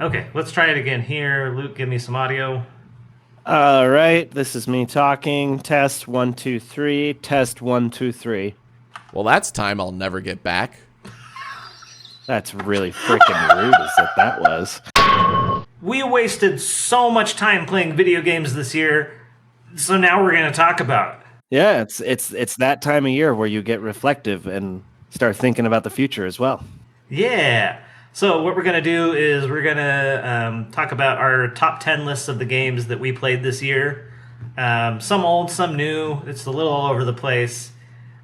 Okay, let's try it again here. Luke, give me some audio. All right, this is me talking. Test 1 2 3. Test 1 2 3. Well, that's time I'll never get back. That's really freaking rude, as that was. We wasted so much time playing video games this year, so now we're going to talk about it. Yeah, it's that time of year where you get reflective and start thinking about the future as well. Yeah. So what we're going to do is we're going to talk about our top 10 lists of the games that we played this year. Some old, some new. It's a little all over the place.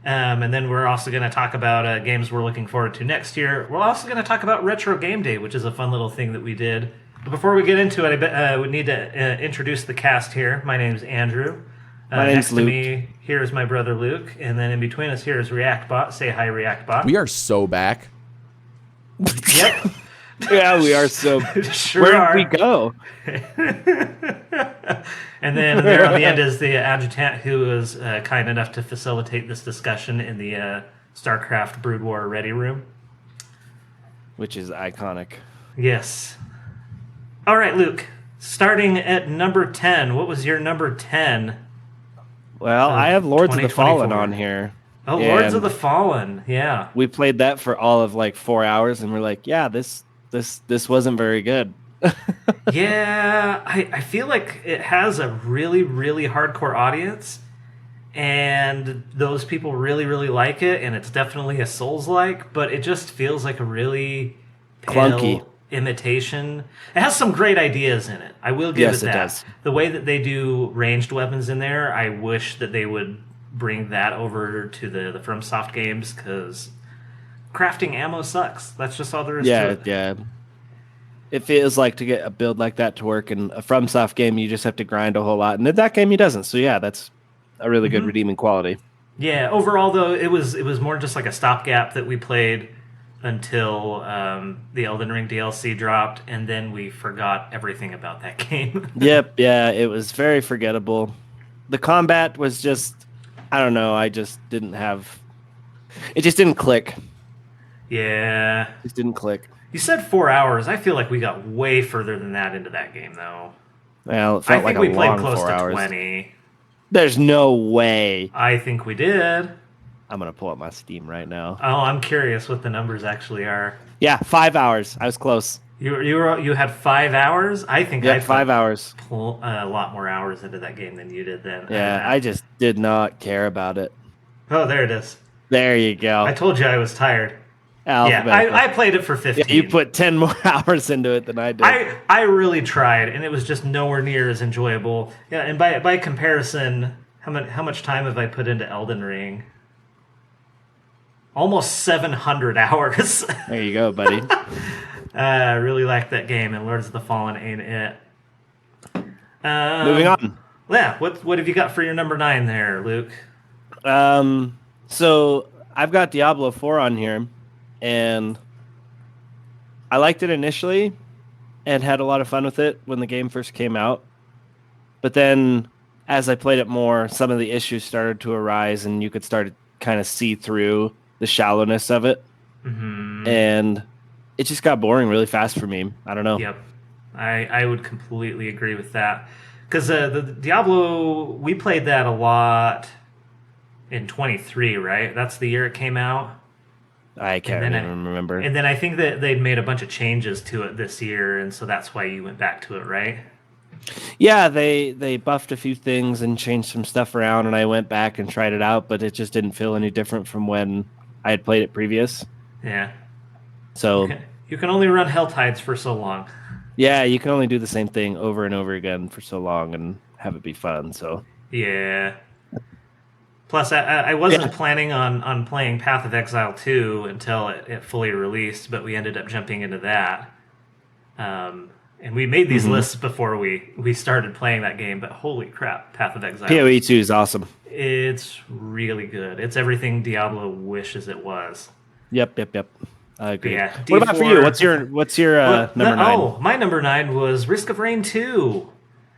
And then we're also going to talk about games we're looking forward to next year. We're also going to talk about Retro Game Day, which is a fun little thing that we did. But before we get into it, we need to introduce the cast here. My name's Andrew. My name's next Luke. to me, here is my brother Luke. And then in between us here is ReactBot. Say hi, ReactBot. We are so back. Yep. Yeah, we are so. Sure Where are. did we go? And then there on the end is the adjutant who was kind enough to facilitate this discussion in the StarCraft Brood War Ready Room. Which is iconic. Yes. All right, Luke. Starting at number 10. What was your number 10? Well, I have Lords of the 2024. Fallen on here. Oh, Lords And of the Fallen. Yeah. we played that for all of like 4 hours, and we're like, yeah, this wasn't very good. Yeah, I feel like it has a really, really hardcore audience, and those people really, really like it, and it's definitely a Souls-like, but it just feels like a really pale Clunky. imitation. It has some great ideas in it. I will give Yes, it it that. does. The way that they do ranged weapons in there, I wish that they would bring that over to the FromSoft games, because crafting ammo sucks. That's just all there is to Yeah, it. yeah. It feels like to get a build like that to work in a FromSoft game, you just have to grind a whole lot, and in that game, he doesn't. So yeah, that's a really good redeeming quality. Yeah, overall though, it was more just like a stopgap that we played until the Elden Ring DLC dropped, and then we forgot everything about that game. Yep, yeah, it was very forgettable. The combat was just, I don't know, I just didn't have, it just didn't click. Yeah. It just didn't click. You said 4 hours. I feel like we got way further than that into that game, though. Well, it I felt think like we a played long close 4 to hours. 20. There's no way. I think we did. I'm gonna pull up my Steam right now. Oh, I'm curious what the numbers actually are. Yeah, 5 hours. I was close. You had 5 hours? I think Yeah, I 5 hours. pull a lot more hours into that game than you did then. Yeah, I just did not care about it. Oh, there it is. There you go. I told you I was tired. Yeah, Alphabetical. I played it for 15. Yeah, you put 10 more hours into it than I did. I really tried, and it was just nowhere near as enjoyable. Yeah, and by comparison, how much time have I put into Elden Ring? Almost 700 hours. There you go, buddy. I really like that game, and Lords of the Fallen ain't it. Moving on. Yeah, what have you got for your number 9 there, Luke? So I've got Diablo 4 on here, and I liked it initially and had a lot of fun with it when the game first came out. But then as I played it more, some of the issues started to arise, and you could start to kind of see through the shallowness of it. Mm-hmm. And it just got boring really fast for me. I don't know. Yep, I would completely agree with that. Because the Diablo, we played that a lot in 23, right? That's the year it came out. I can't And then even remember. And then I think that they'd made a bunch of changes to it this year, and so that's why you went back to it, right? Yeah, they buffed a few things and changed some stuff around, and I went back and tried it out, but it just didn't feel any different from when I had played it previous. Yeah. So You can only run Hell Tides for so long. yeah, you can only do the same thing over and over again for so long and have it be fun. So Yeah. Plus, I wasn't Yeah. planning on playing Path of Exile 2 until it fully released, but we ended up jumping into that. And we made these lists before we started playing that game, but holy crap, Path of Exile. PoE 2 is awesome. It's really good. It's everything Diablo wishes it was. Yep. I agree. Yeah, What about for D4 you? What's your number 9? Oh, my number 9 was Risk of Rain 2.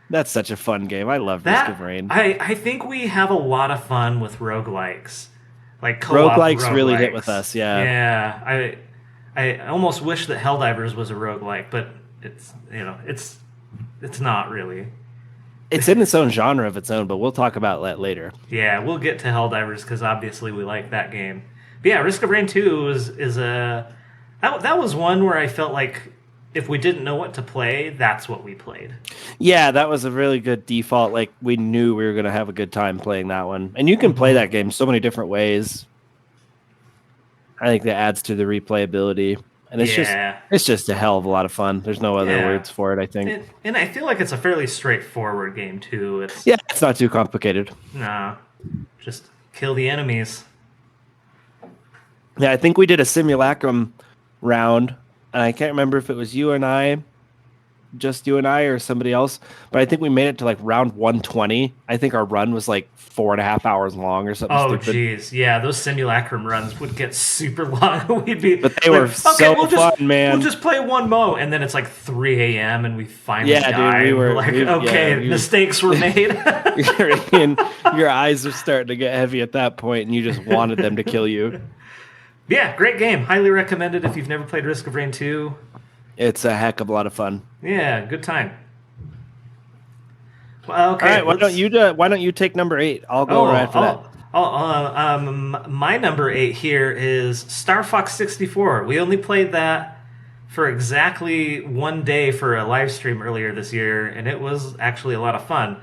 That's such a fun game. I love That, Risk of Rain. I think we have a lot of fun with roguelikes. Like co-op Roguelikes really hit roguelikes. with us, yeah. Yeah, I almost wish that Helldivers was a roguelike, but it's it's not really. It's in its own genre of its own, but we'll talk about that later. Yeah, we'll get to Helldivers because obviously we like that game. But yeah, Risk of Rain 2 is a that was one where I felt like if we didn't know what to play, that's what we played. Yeah, that was a really good default. Like, we knew we were going to have a good time playing that one. And you can play that game so many different ways. I think that adds to the replayability. And it's just a hell of a lot of fun. There's no other words for it, I think. And I feel like it's a fairly straightforward game too. It's not too complicated. Nah, just kill the enemies. Yeah, I think we did a simulacrum round, and I can't remember if it was you and I, just you and I, or somebody else, but I think we made it to like round 120. I think our run was like 4.5 hours long or something. Oh, jeez. Yeah, those simulacrum runs would get super long. We'd be, but they were fun, man. We'll just play one mo, and then it's like 3 a.m. and we finally die. Dude, we're like, mistakes were made. And your eyes are starting to get heavy at that point, and you just wanted them to kill you. Yeah, great game. Highly recommended if you've never played Risk of Rain 2. It's a heck of a lot of fun. Yeah, good time. Well, okay. All right, why don't you take number 8? I'll go right after that. My number 8 here is Star Fox 64. We only played that for exactly one day for a live stream earlier this year, and it was actually a lot of fun.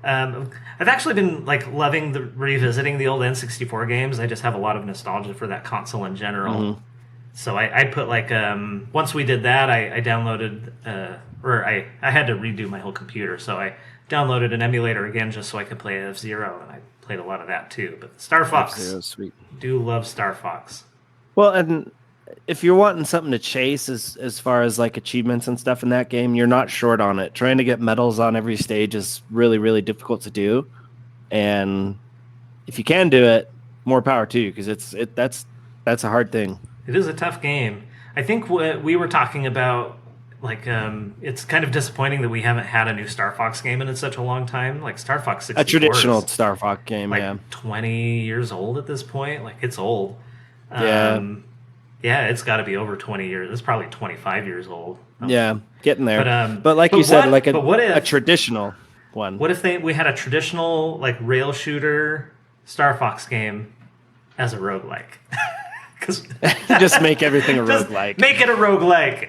I've actually been like loving revisiting the old N64 games. I just have a lot of nostalgia for that console in general. Mm-hmm. So I put like once we did that, I downloaded I had to redo my whole computer, so I downloaded an emulator again just so I could play F-Zero, and I played a lot of that too. But Star Fox, sweet. Do love Star Fox. Well, and if you're wanting something to chase as far as like achievements and stuff in that game, you're not short on it. Trying to get medals on every stage is really, really difficult to do. And if you can do it, more power to you, because that's a hard thing. It is a tough game. I think what we were talking about, like, it's kind of disappointing that we haven't had a new Star Fox game in such a long time. Like Star Fox 64, a traditional Star Fox game, like 20 years old at this point. Like, it's old. Yeah, it's got to be over 20 years. It's probably 25 years old. Yeah, getting there. But like you said, like a traditional one. What if we had a traditional like rail shooter Star Fox game as a roguelike? Just make everything a roguelike. Make it a roguelike.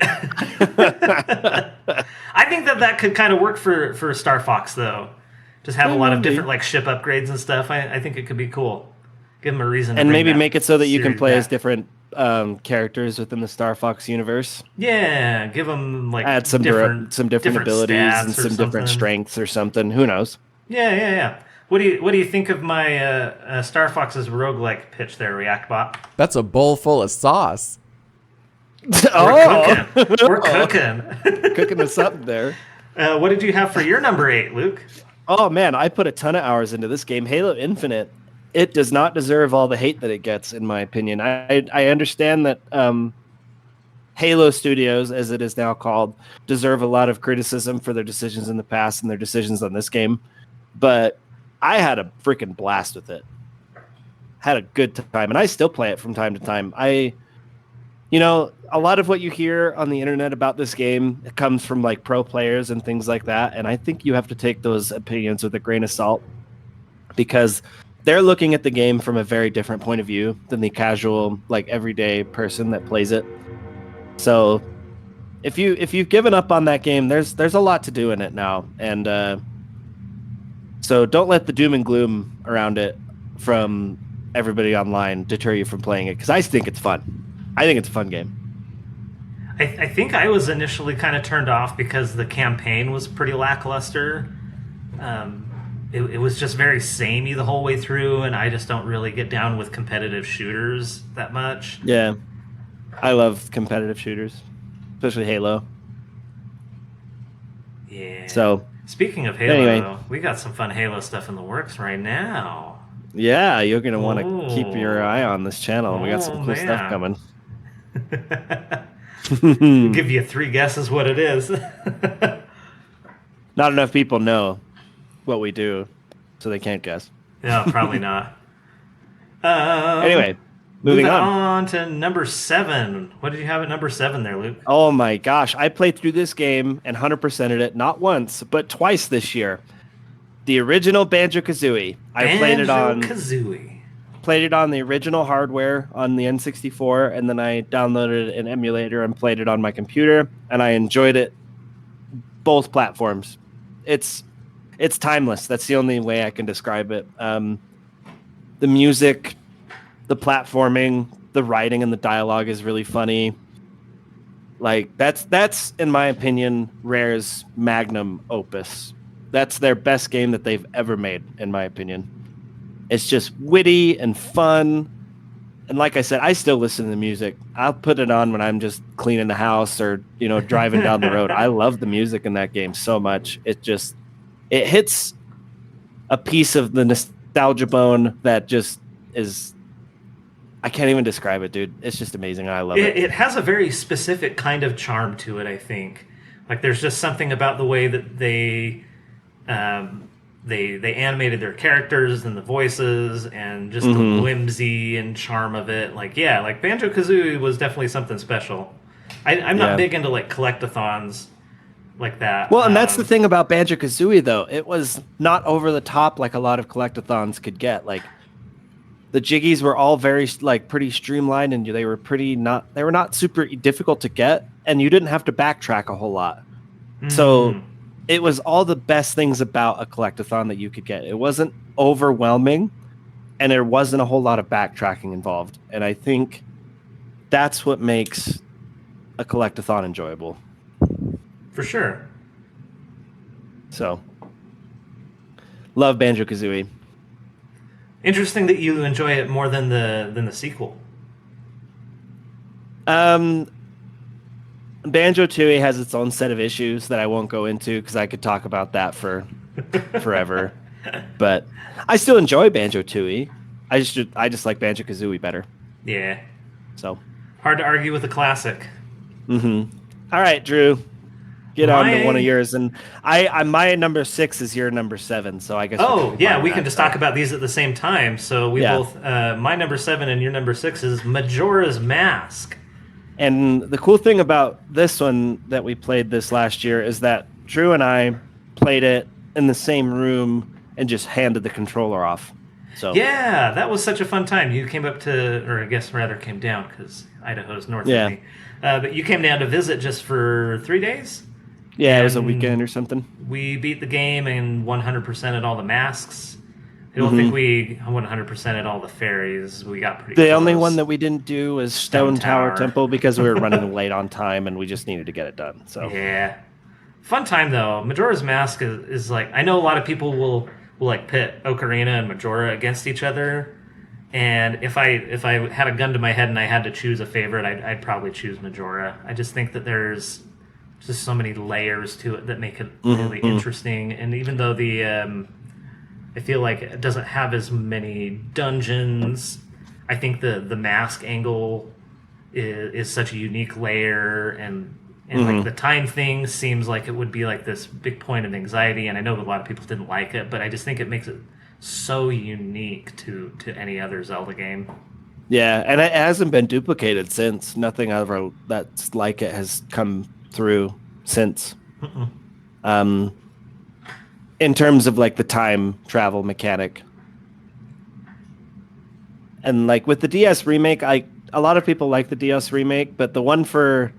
I think that could kind of work for Star Fox though. Just have a lot of different like ship upgrades and stuff. I think it could be cool. Give them a reason. And maybe make it so that you can play as different characters within the Star Fox universe. Yeah, give them like add some different abilities and some different strengths or something. Who knows? Yeah. What do you think of my Star Fox's roguelike pitch there, ReactBot? That's a bowl full of sauce. We're cooking. Cooking with something there. What did you have for your number 8, Luke? Oh man, I put a ton of hours into this game, Halo Infinite. It does not deserve all the hate that it gets, in my opinion. I understand that Halo Studios, as it is now called, deserve a lot of criticism for their decisions in the past and their decisions on this game. But I had a freaking blast with it. Had a good time, and I still play it from time to time. A lot of what you hear on the internet about this game comes from like pro players and things like that, and I think you have to take those opinions with a grain of salt, because they're looking at the game from a very different point of view than the casual, like everyday person that plays it. So if you've given up on that game, there's a lot to do in it now, and so don't let the doom and gloom around it from everybody online deter you from playing it, because I think it's fun. I think it's a fun game. I think I was initially kind of turned off because the campaign was pretty lackluster. It was just very samey the whole way through, and I just don't really get down with competitive shooters that much. Yeah, I love competitive shooters, especially Halo. Yeah. So speaking of Halo, we got some fun Halo stuff in the works right now. Yeah, you're gonna want to keep your eye on this channel. We got some cool stuff coming. Give you 3 guesses what it is. Not enough people know what we do, so they can't guess. No, probably not. Anyway, Moving on to number 7. What did you have at number 7 there, Luke? Oh my gosh, I played through this game and 100%ed it not once, but twice this year. The original Banjo-Kazooie. I played it on the original hardware on the N64, and then I downloaded an emulator and played it on my computer, and I enjoyed it both platforms. It's timeless. That's the only way I can describe it. The music, the platforming, the writing, and the dialogue is really funny. Like that's in my opinion Rare's magnum opus. That's their best game that they've ever made, in my opinion. It's just witty and fun. And like I said, I still listen to the music. I'll put it on when I'm just cleaning the house or, driving down the road. I love the music in that game so much. It hits a piece of the nostalgia bone that just is, I can't even describe it, dude. It's just amazing. I love it. It has a very specific kind of charm to it, I think. Like there's just something about the way that they animated their characters and the voices and just the whimsy and charm of it. Like Banjo-Kazooie was definitely something special. I'm not big into like collectathons like that. Well, and that's the thing about Banjo-Kazooie, though. It was not over the top like a lot of collectathons could get. Like the jiggies were all very pretty streamlined, and they were not super difficult to get, and you didn't have to backtrack a whole lot. So it was all the best things about a collectathon that you could get. It wasn't overwhelming, and there wasn't a whole lot of backtracking involved. And I think that's what makes a collectathon enjoyable. For sure. So, love Banjo-Kazooie. Interesting that you enjoy it more than the sequel. Banjo-Tooie has its own set of issues that I won't go into because I could talk about that for forever. But I still enjoy Banjo-Tooie. I just like Banjo-Kazooie better. Yeah. So hard to argue with a classic. All right, Drew. Get on to one of yours, and my number 6 is your number 7. So I guess. We can just talk about these at the same time. So we both my number 7 and your number 6 is Majora's Mask. And the cool thing about this one that we played this last year is that Drew and I played it in the same room and just handed the controller off. So yeah, that was such a fun time. You came up to, or I guess rather came down because Idaho's north of me. But you came down to visit just for 3 days. Yeah, it was a weekend or something. We beat the game and 100%ed all the masks. I don't think we 100%ed all the fairies. We got pretty close. The only one that we didn't do was Stone Tower Temple because we were running late on time and we just needed to get it done. So yeah, fun time though. Majora's Mask is like, I know a lot of people will like pit Ocarina and Majora against each other, and if I had a gun to my head and I had to choose a favorite, I'd probably choose Majora. I just think that there's just so many layers to it that make it really interesting, and even though I feel like it doesn't have as many dungeons, I think the mask angle is such a unique layer, and like the time thing seems like it would be like this big point of anxiety, and I know that a lot of people didn't like it, but I just think it makes it so unique to any other Zelda game. Yeah, and it hasn't been duplicated since. Nothing ever that's like it has come through since. In terms of like the time travel mechanic. And like with the DS remake, a lot of people like the DS remake, but the one for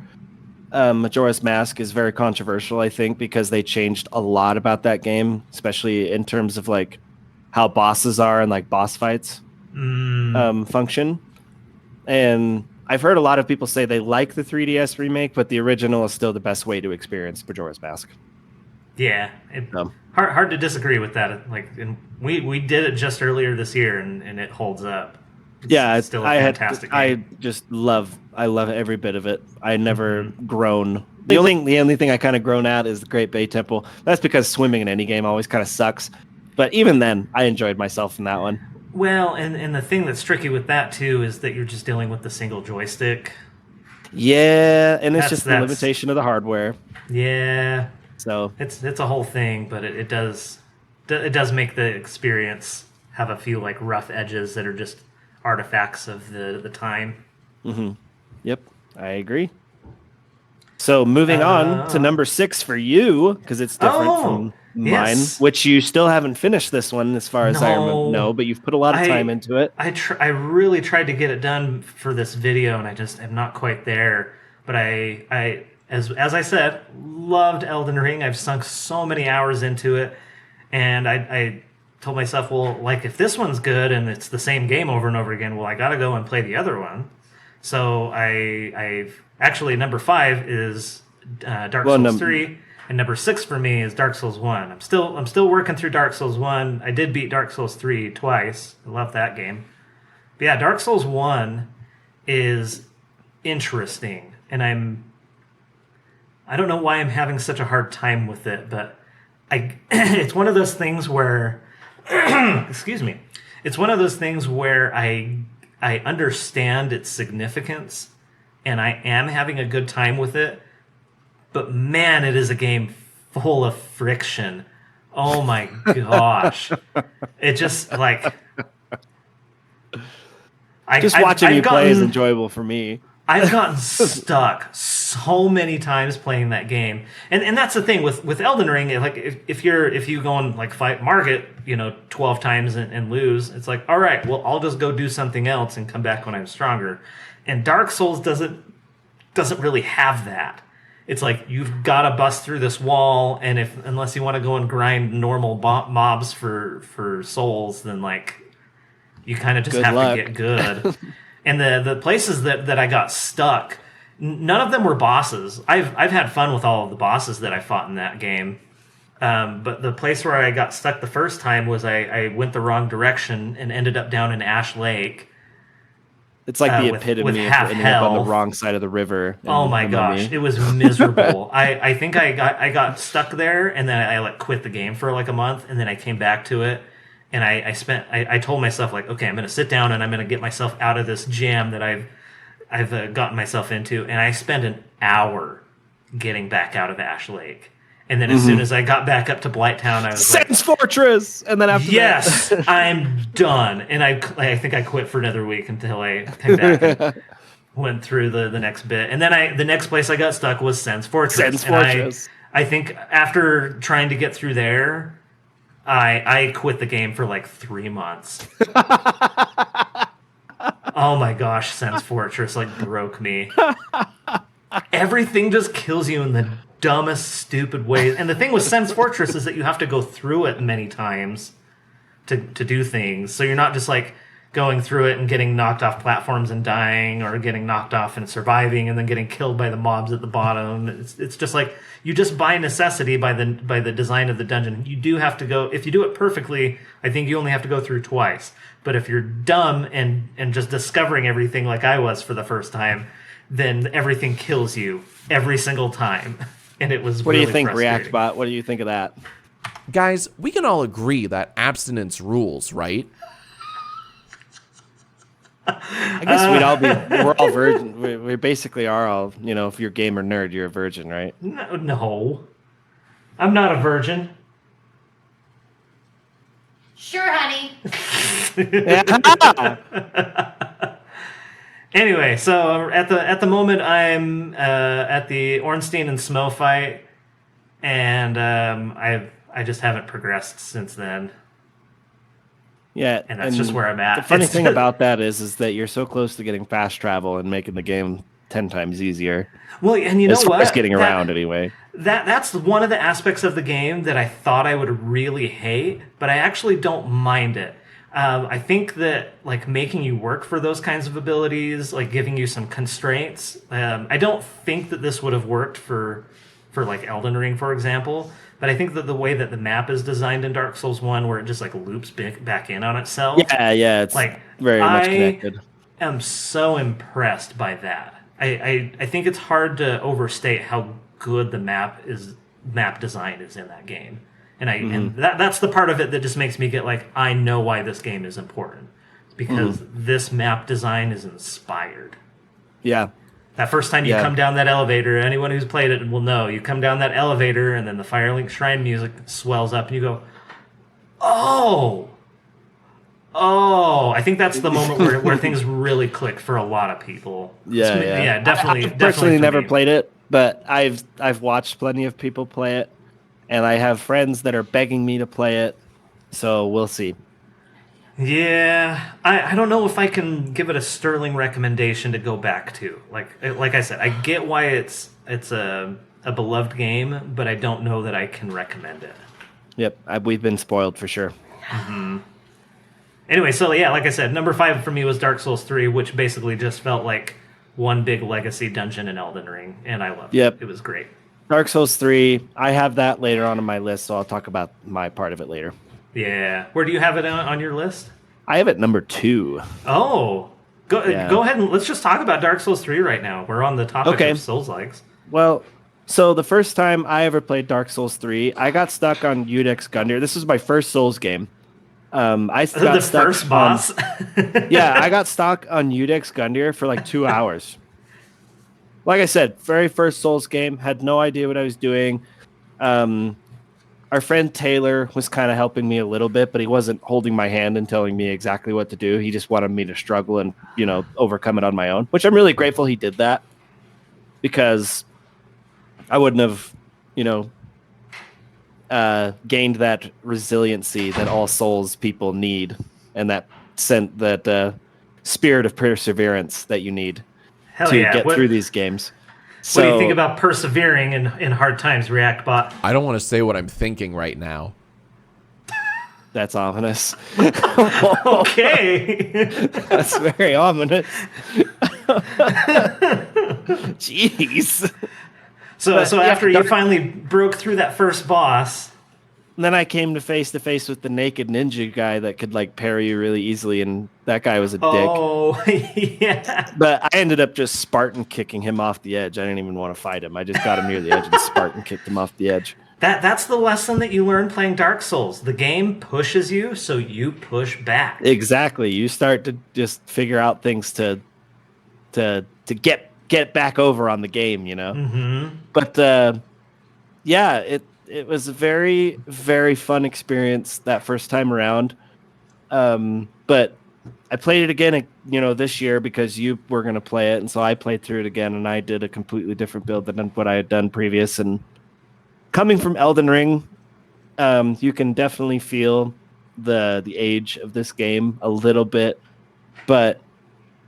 Majora's Mask is very controversial, I think, because they changed a lot about that game, especially in terms of like how bosses are and like boss fights function. And I've heard a lot of people say they like the 3DS remake, but the original is still the best way to experience Majora's Mask. Yeah, hard to disagree with that. Like, we did it just earlier this year, and it holds up. It's still a fantastic game. I love every bit of it. I never groan. The only thing I kind of groan at is the Great Bay Temple. That's because swimming in any game always kind of sucks. But even then, I enjoyed myself in that one. Well, and the thing that's tricky with that too is that you're just dealing with the single joystick. Yeah, and it's just the limitation of the hardware. Yeah. So it's a whole thing, but it does make the experience have a few like rough edges that are artifacts of the time. Yep, I agree. So moving on to number 6 for you, because it's different from mine, yes. which you still haven't finished this one as far as I remember. No, but you've put a lot of time into it. I really tried to get it done for this video, and I just am not quite there. But as I said, loved Elden Ring. I've sunk so many hours into it, and I told myself, well, like if this one's good and it's the same game over and over again, well, I got to go and play the other one. So I've actually number 5 is Dark Souls 3, and number 6 for me is Dark Souls 1. I'm still working through Dark Souls 1. I did beat Dark Souls 3 twice. I love that game. But yeah, Dark Souls 1 is interesting, and I don't know why I'm having such a hard time with it, but it's one of those things where excuse me. It's one of those things where I understand its significance, and I am having a good time with it. But man, it is a game full of friction. Oh my gosh. It just like... Watching you play is enjoyable for me. I've gotten stuck so many times playing that game, and that's the thing with Elden Ring. Like if you go and like fight Margit, 12 times and lose, it's like, all right, well, I'll just go do something else and come back when I'm stronger. And Dark Souls doesn't really have that. It's like you've got to bust through this wall, and unless you want to go and grind normal mobs for souls, then like you kind of just have to get good. And the places that I got stuck, none of them were bosses. I've had fun with all of the bosses that I fought in that game. But the place where I got stuck the first time was I went the wrong direction and ended up down in Ash Lake. It's like the epitome of ending up on the wrong side of the river. Oh my gosh, it was miserable. I think I got stuck there, and then I quit the game for like a month, and then I came back to it. And I told myself, like, okay, I'm going to sit down and I'm going to get myself out of this jam that I've gotten myself into. And I spent an hour getting back out of Ash Lake. And then as soon as I got back up to Blighttown, I was Sen's Fortress! And then after yes, I'm done. And I think I quit for another week until I came back and went through the next bit. And then the next place I got stuck was Sen's Fortress. Sen's Fortress. I think after trying to get through there, I quit the game for like 3 months. Oh my gosh, Sen's Fortress broke me. Everything just kills you in the dumbest, stupid ways. And the thing with Sen's Fortress is that you have to go through it many times to do things. So you're not just going through it and getting knocked off platforms and dying, or getting knocked off and surviving and then getting killed by the mobs at the bottom. It's just like you just by necessity, by the design of the dungeon, you do have to go. If you do it perfectly, I think you only have to go through twice. But if you're dumb and just discovering everything like I was for the first time, then everything kills you every single time. And it was What really do you think, frustrating. ReactBot? What do you think of that? Guys, we can all agree that abstinence rules, right? I guess we're all virgin. We basically are all, if you're a gamer nerd, you're a virgin, right? No. I'm not a virgin. Sure, honey. Anyway, so at the moment I'm at the Ornstein and Smo fight, and I just haven't progressed since then. Yeah, and that's just where I'm at. The funny thing about that is that you're so close to getting fast travel and making the game 10 times easier. Well, and you know what? As getting around anyway. That's one of the aspects of the game that I thought I would really hate, but I actually don't mind it. I think that making you work for those kinds of abilities, giving you some constraints. I don't think that this would have worked for Elden Ring, for example. But I think that the way that the map is designed in Dark Souls 1, where it just loops back in on itself. Yeah, it's very much connected. I am so impressed by that. I think it's hard to overstate how good the map design is in that game. And that's the part of it that just makes me get I know why this game is important. It's because this map design is inspired. Yeah. That first time you come down that elevator, anyone who's played it will know, you come down that elevator and then the Firelink Shrine music swells up and you go, oh, Oh, I think that's the moment where things really click for a lot of people. Yeah. Definitely. I've personally for never me. played it, but I've watched plenty of people play it, and I have friends that are begging me to play it. So we'll see. Yeah, I don't know if I can give it a sterling recommendation to go back to. Like I said, I get why it's a beloved game, but I don't know that I can recommend it. Yep, we've been spoiled for sure. Anyway, so yeah, like I said, number 5 for me was Dark Souls 3, which basically just felt like one big legacy dungeon in Elden Ring, and I loved Yep. it. It was great. Dark Souls 3, I have that later on my list, so I'll talk about my part of it later. Yeah. Where do you have it on your list? I have it number 2. Oh, go Yeah. go ahead and let's just talk about Dark Souls 3 right now. We're on the topic Okay. of Souls likes. Well, so the first time I ever played Dark Souls 3, I got stuck on Udex Gundyr. This was my first Souls game. I got The stuck first boss. Yeah, I got stuck on Udex Gundyr for like 2 hours. Like I said, very first Souls game, had no idea what I was doing. Our friend Taylor was kind of helping me a little bit, but he wasn't holding my hand and telling me exactly what to do. He just wanted me to struggle and, overcome it on my own, which I'm really grateful he did that, because I wouldn't have, gained that resiliency that all Souls people need, and that spirit of perseverance that you need Hell to yeah. get through these games. What do you think about persevering in hard times, React Bot? I don't want to say what I'm thinking right now. That's ominous. Okay. That's very ominous. Jeez. So after you finally broke through that first boss, And then I came to face with the naked ninja guy that could like parry you really easily, and that guy was a dick. oh yeah. But I ended up just Spartan kicking him off the edge. I didn't even want to fight him. I just got him near the edge and Spartan kicked him off the edge. That's the lesson that you learn playing Dark Souls. The game pushes you, so you push back. Exactly. You start to just figure out things to get back over on the game, Mm-hmm. But yeah, it was a very, very fun experience that first time around. But I played it again, this year because you were going to play it, and so I played through it again, and I did a completely different build than what I had done previous. And coming from Elden Ring, you can definitely feel the age of this game a little bit, but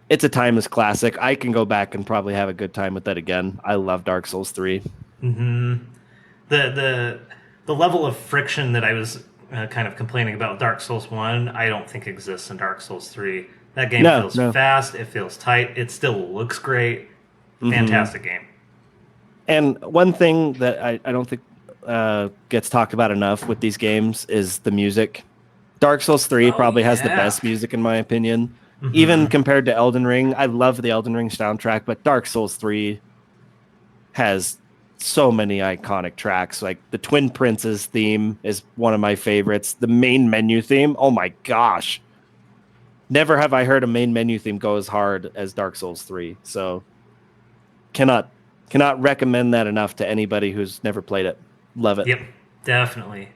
it's a timeless classic. I can go back and probably have a good time with that again. I love Dark Souls 3. Mm-hmm. The level of friction that I was kind of complaining about with Dark Souls 1, I don't think exists in Dark Souls 3. That game feels fast, it feels tight, it still looks great. Fantastic game. And one thing that I don't think gets talked about enough with these games is the music. Dark Souls 3 probably has the best music in my opinion. Mm-hmm. Even compared to Elden Ring. I love the Elden Ring soundtrack, but Dark Souls 3 has so many iconic tracks. Like the Twin Princes theme is one of my favorites. The main menu theme, oh my gosh. Never have I heard a main menu theme go as hard as Dark Souls 3. So cannot recommend that enough to anybody who's never played it. Love it. Yep, definitely.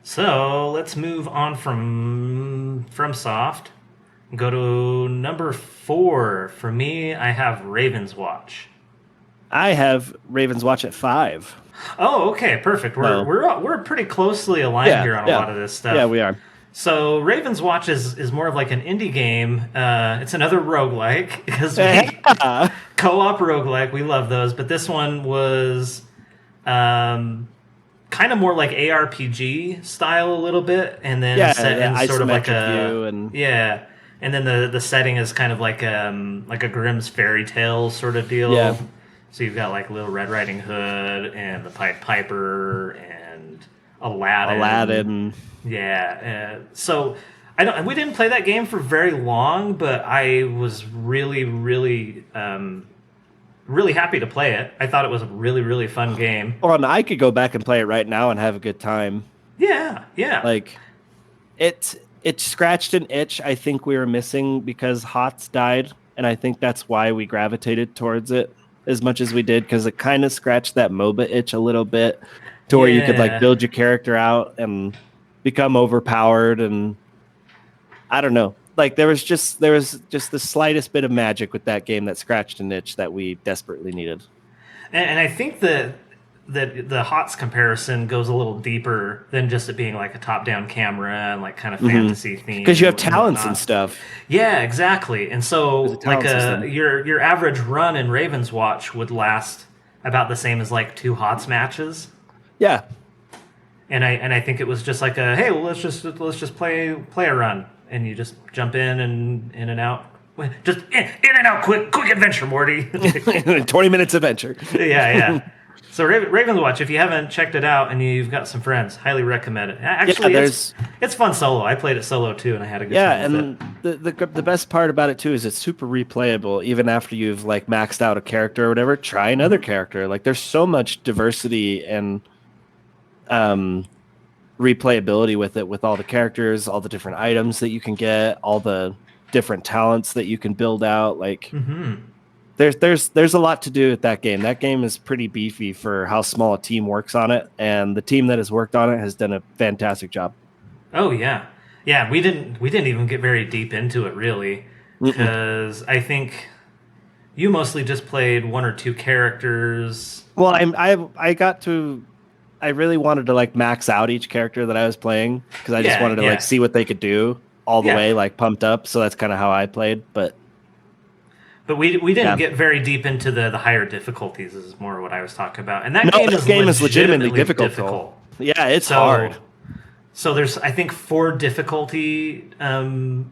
So let's move on from FromSoft. Go to number 4. For me, I have Raven's Watch. I have Raven's Watch at 5. Oh, okay, perfect. We're pretty closely aligned here on a lot of this stuff. Yeah, we are. So Raven's Watch is more of like an indie game. It's another roguelike because co-op roguelike. We love those, but this one was kind of more like ARPG style a little bit, and then set in sort of like a view and then the setting is kind of like a Grimm's fairy tale sort of deal. Yeah. So you've got like Little Red Riding Hood and the Pied Piper and Aladdin. Yeah. So we didn't play that game for very long, but I was really, really, really happy to play it. I thought it was a really, really fun game. Well, and I could go back and play it right now and have a good time. Yeah. Like it scratched an itch I think we were missing because HOTS died, and I think that's why we gravitated towards it as much as we did, because it kind of scratched that MOBA itch a little bit to where you could like build your character out and become overpowered and I don't know. Like there was just the slightest bit of magic with that game that scratched an itch that we desperately needed. And I think that the HOTS comparison goes a little deeper than just it being like a top-down camera and like kind of fantasy theme. Because you have and talents and whatnot. stuff. Yeah, exactly. And so There's a like talent system. your average run in Ravens Watch would last about the same as like 2 HOTS matches. Yeah. And I think it was just like a hey, well, let's just play a run, and you just jump in and out, just in and out, quick adventure, Morty. 20 minutes adventure. yeah. So Ravens Watch, if you haven't checked it out and you've got some friends, highly recommend it. Actually, it's fun solo. I played it solo too, and I had a good time with it. The best part about it too is it's super replayable. Even after you've like maxed out a character or whatever, try another character. Like there's so much diversity and replayability with it, with all the characters, all the different items that you can get, all the different talents that you can build out. Like there's a lot to do with that game. That game is pretty beefy for how small a team works on it, and the team that has worked on it has done a fantastic job. Oh yeah. We didn't even get very deep into it really, because I think you mostly just played 1 or 2 characters. Well, I really wanted to like max out each character that I was playing, because I just wanted to like see what they could do all the way, like pumped up. So that's kind of how I played. But we didn't get very deep into the higher difficulties. Is more what I was talking about. And that game is legitimately difficult. Yeah, it's hard. So there's I think 4 difficulties, and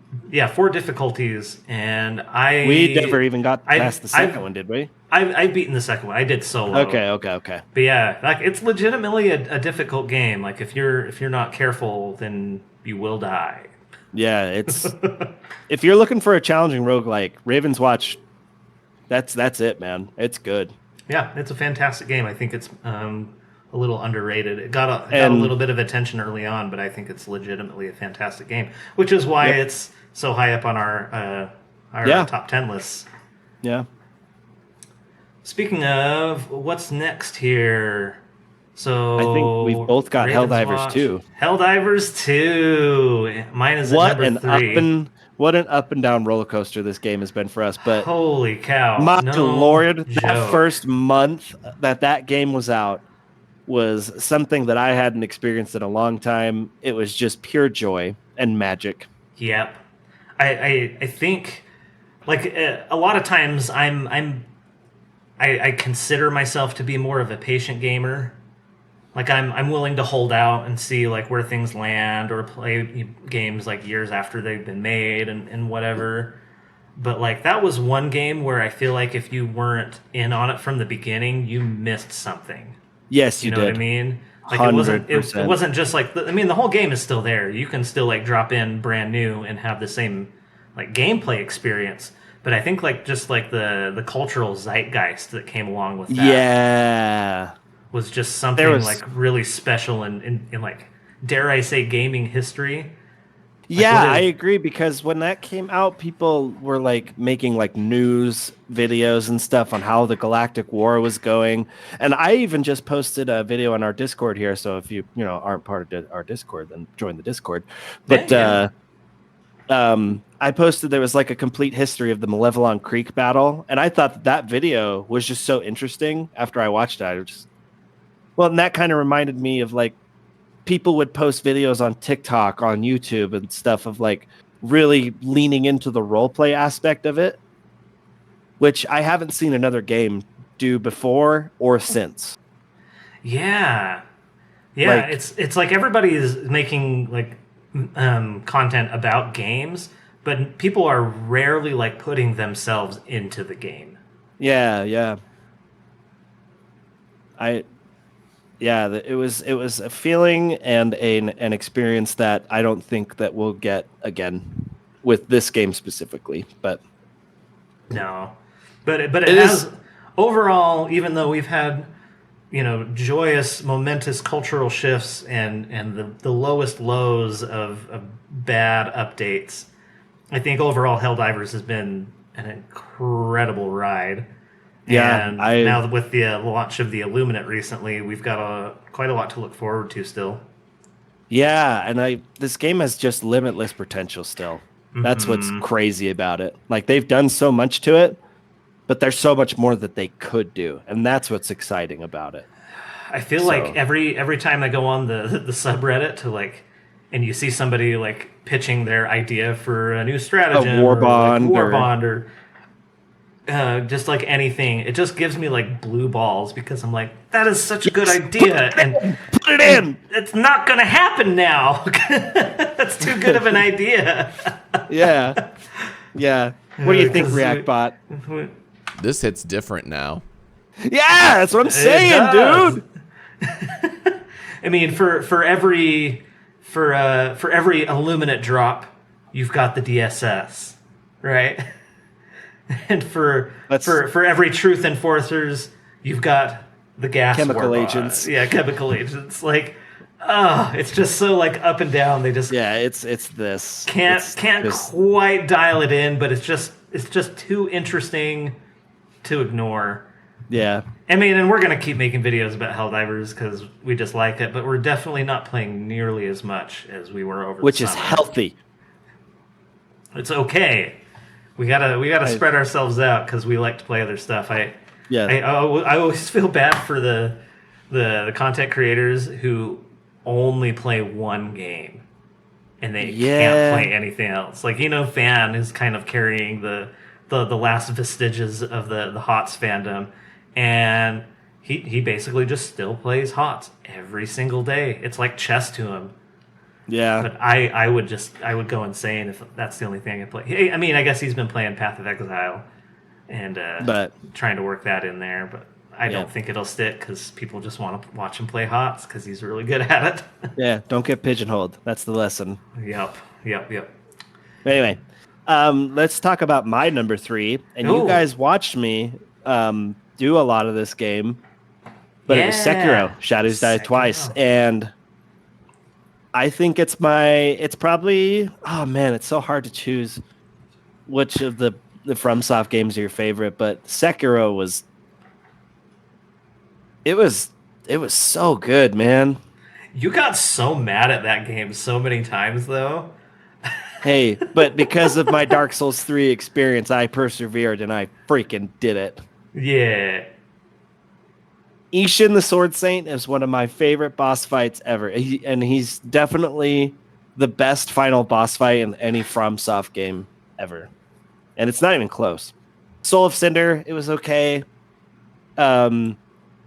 we never even got past the second one, did we? I've beaten the second one. I did solo. Okay. But yeah, like it's legitimately a difficult game. Like if you're not careful, then you will die. Yeah, it's if you're looking for a challenging roguelike, Ravens Watch, that's it, man. It's good. Yeah, it's a fantastic game. I think it's a little underrated. It got a little bit of attention early on, but I think it's legitimately a fantastic game, which is why it's so high up on our top 10 lists. Yeah. Speaking of, what's next here? So I think we've both got Helldivers 2. Helldivers 2. Mine is at number 3. What an up and down roller coaster this game has been for us. But holy cow. My lord, that first month that game was out was something that I hadn't experienced in a long time. It was just pure joy and magic. Yep. I think like a lot of times I consider myself to be more of a patient gamer. Like I'm willing to hold out and see like where things land, or play games like years after they've been made and whatever. But like that was one game where I feel like if you weren't in on it from the beginning, you missed something. Yes, you know did. What I mean? Like 100%. it wasn't just like the whole game is still there. You can still like drop in brand new and have the same like gameplay experience. But I think like just like the cultural zeitgeist that came along with that was just something like really special in like, dare I say, gaming history. Like, I agree, because when that came out, people were like making like news videos and stuff on how the Galactic War was going. And I even just posted a video on our Discord here. So if you aren't part of our Discord, then join the Discord. But I posted there was like a complete history of the Malevelon Creek battle, and I thought that video was just so interesting. After I watched it, and that kind of reminded me of like people would post videos on TikTok, on YouTube and stuff of like really leaning into the role play aspect of it, which I haven't seen another game do before or since. Yeah. It's like everybody is making like content about games, but people are rarely like putting themselves into the game. It was a feeling and an experience that I don't think that we'll get again with this game specifically. But no, but it has overall, even though we've had joyous, momentous cultural shifts and the lowest lows of bad updates, I think overall Helldivers has been an incredible ride. Yeah, and now with the launch of the Illuminate recently, we've got quite a lot to look forward to still. Yeah, and this game has just limitless potential still. That's what's crazy about it. Like they've done so much to it, but there's so much more that they could do, and that's what's exciting about it. I feel like every time I go on the subreddit to like, and you see somebody like pitching their idea for a new stratagem, war or bond, like war or- bond, or just like anything, it just gives me like blue balls because I'm like, that is such a good idea, and Put it in. it's not gonna happen now. That's too good of an idea. Yeah. What do you think, 'Cause Reactbot? This hits different now. Yeah, that's what I'm saying, does. dude. I mean, for every Illuminate drop, you've got the DSS, right? And for every Truth Enforcers, you've got the gas Chemical war agents. Yeah, chemical agents. Like, it's just so like up and down. They just It's this. can't It's this- quite dial it in, but it's just too interesting to ignore. Yeah. I mean, and we're going to keep making videos about Helldivers because we just like it, but we're definitely not playing nearly as much as we were over Which the is summer. healthy. It's okay. We gotta spread ourselves out because we like to play other stuff. I always feel bad for the content creators who only play one game and they can't play anything else. Like, Fan is kind of carrying the last vestiges of the HOTS fandom, and he basically just still plays HOTS every single day. It's like chess to him. Yeah. But I would go insane if that's the only thing I play. Hey, I mean, I guess he's been playing Path of Exile and but trying to work that in there, but I don't think it'll stick because people just want to watch him play HOTS because he's really good at it. yeah, don't get pigeonholed. That's the lesson. Yep. Anyway, let's talk about my number 3. And you Ooh. guys watched me do a lot of this game, but it was Sekiro, Shadows Die Twice. And I think it's probably, oh man, it's so hard to choose which of the FromSoft games are your favorite, but Sekiro was so good, man. You got so mad at that game so many times, though. Hey, but because of my Dark Souls 3 experience, I persevered and I freaking did it. Yeah. Ishin the Sword Saint is one of my favorite boss fights ever. And he's definitely the best final boss fight in any FromSoft game ever. And it's not even close. Soul of Cinder, it was okay. Garamon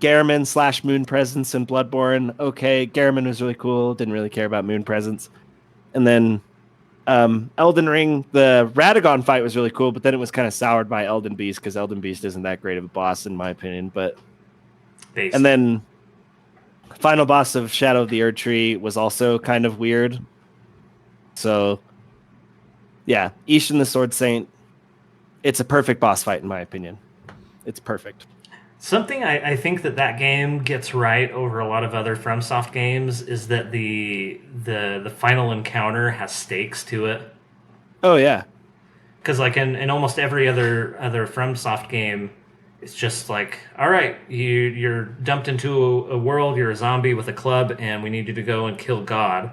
/ Moon Presence in Bloodborne, okay. Garamon was really cool. Didn't really care about Moon Presence. And then Elden Ring, the Radagon fight was really cool, but then it was kind of soured by Elden Beast because Elden Beast isn't that great of a boss in my opinion. But and then final boss of Shadow of the Erd Tree was also kind of weird. So yeah, Ishin the Sword Saint, it's a perfect boss fight in my opinion. It's perfect. Something I think that game gets right over a lot of other FromSoft games is that the final encounter has stakes to it. Oh yeah, because like in almost every other FromSoft game, it's just like, all right, you're dumped into a world, you're a zombie with a club, and we need you to go and kill God.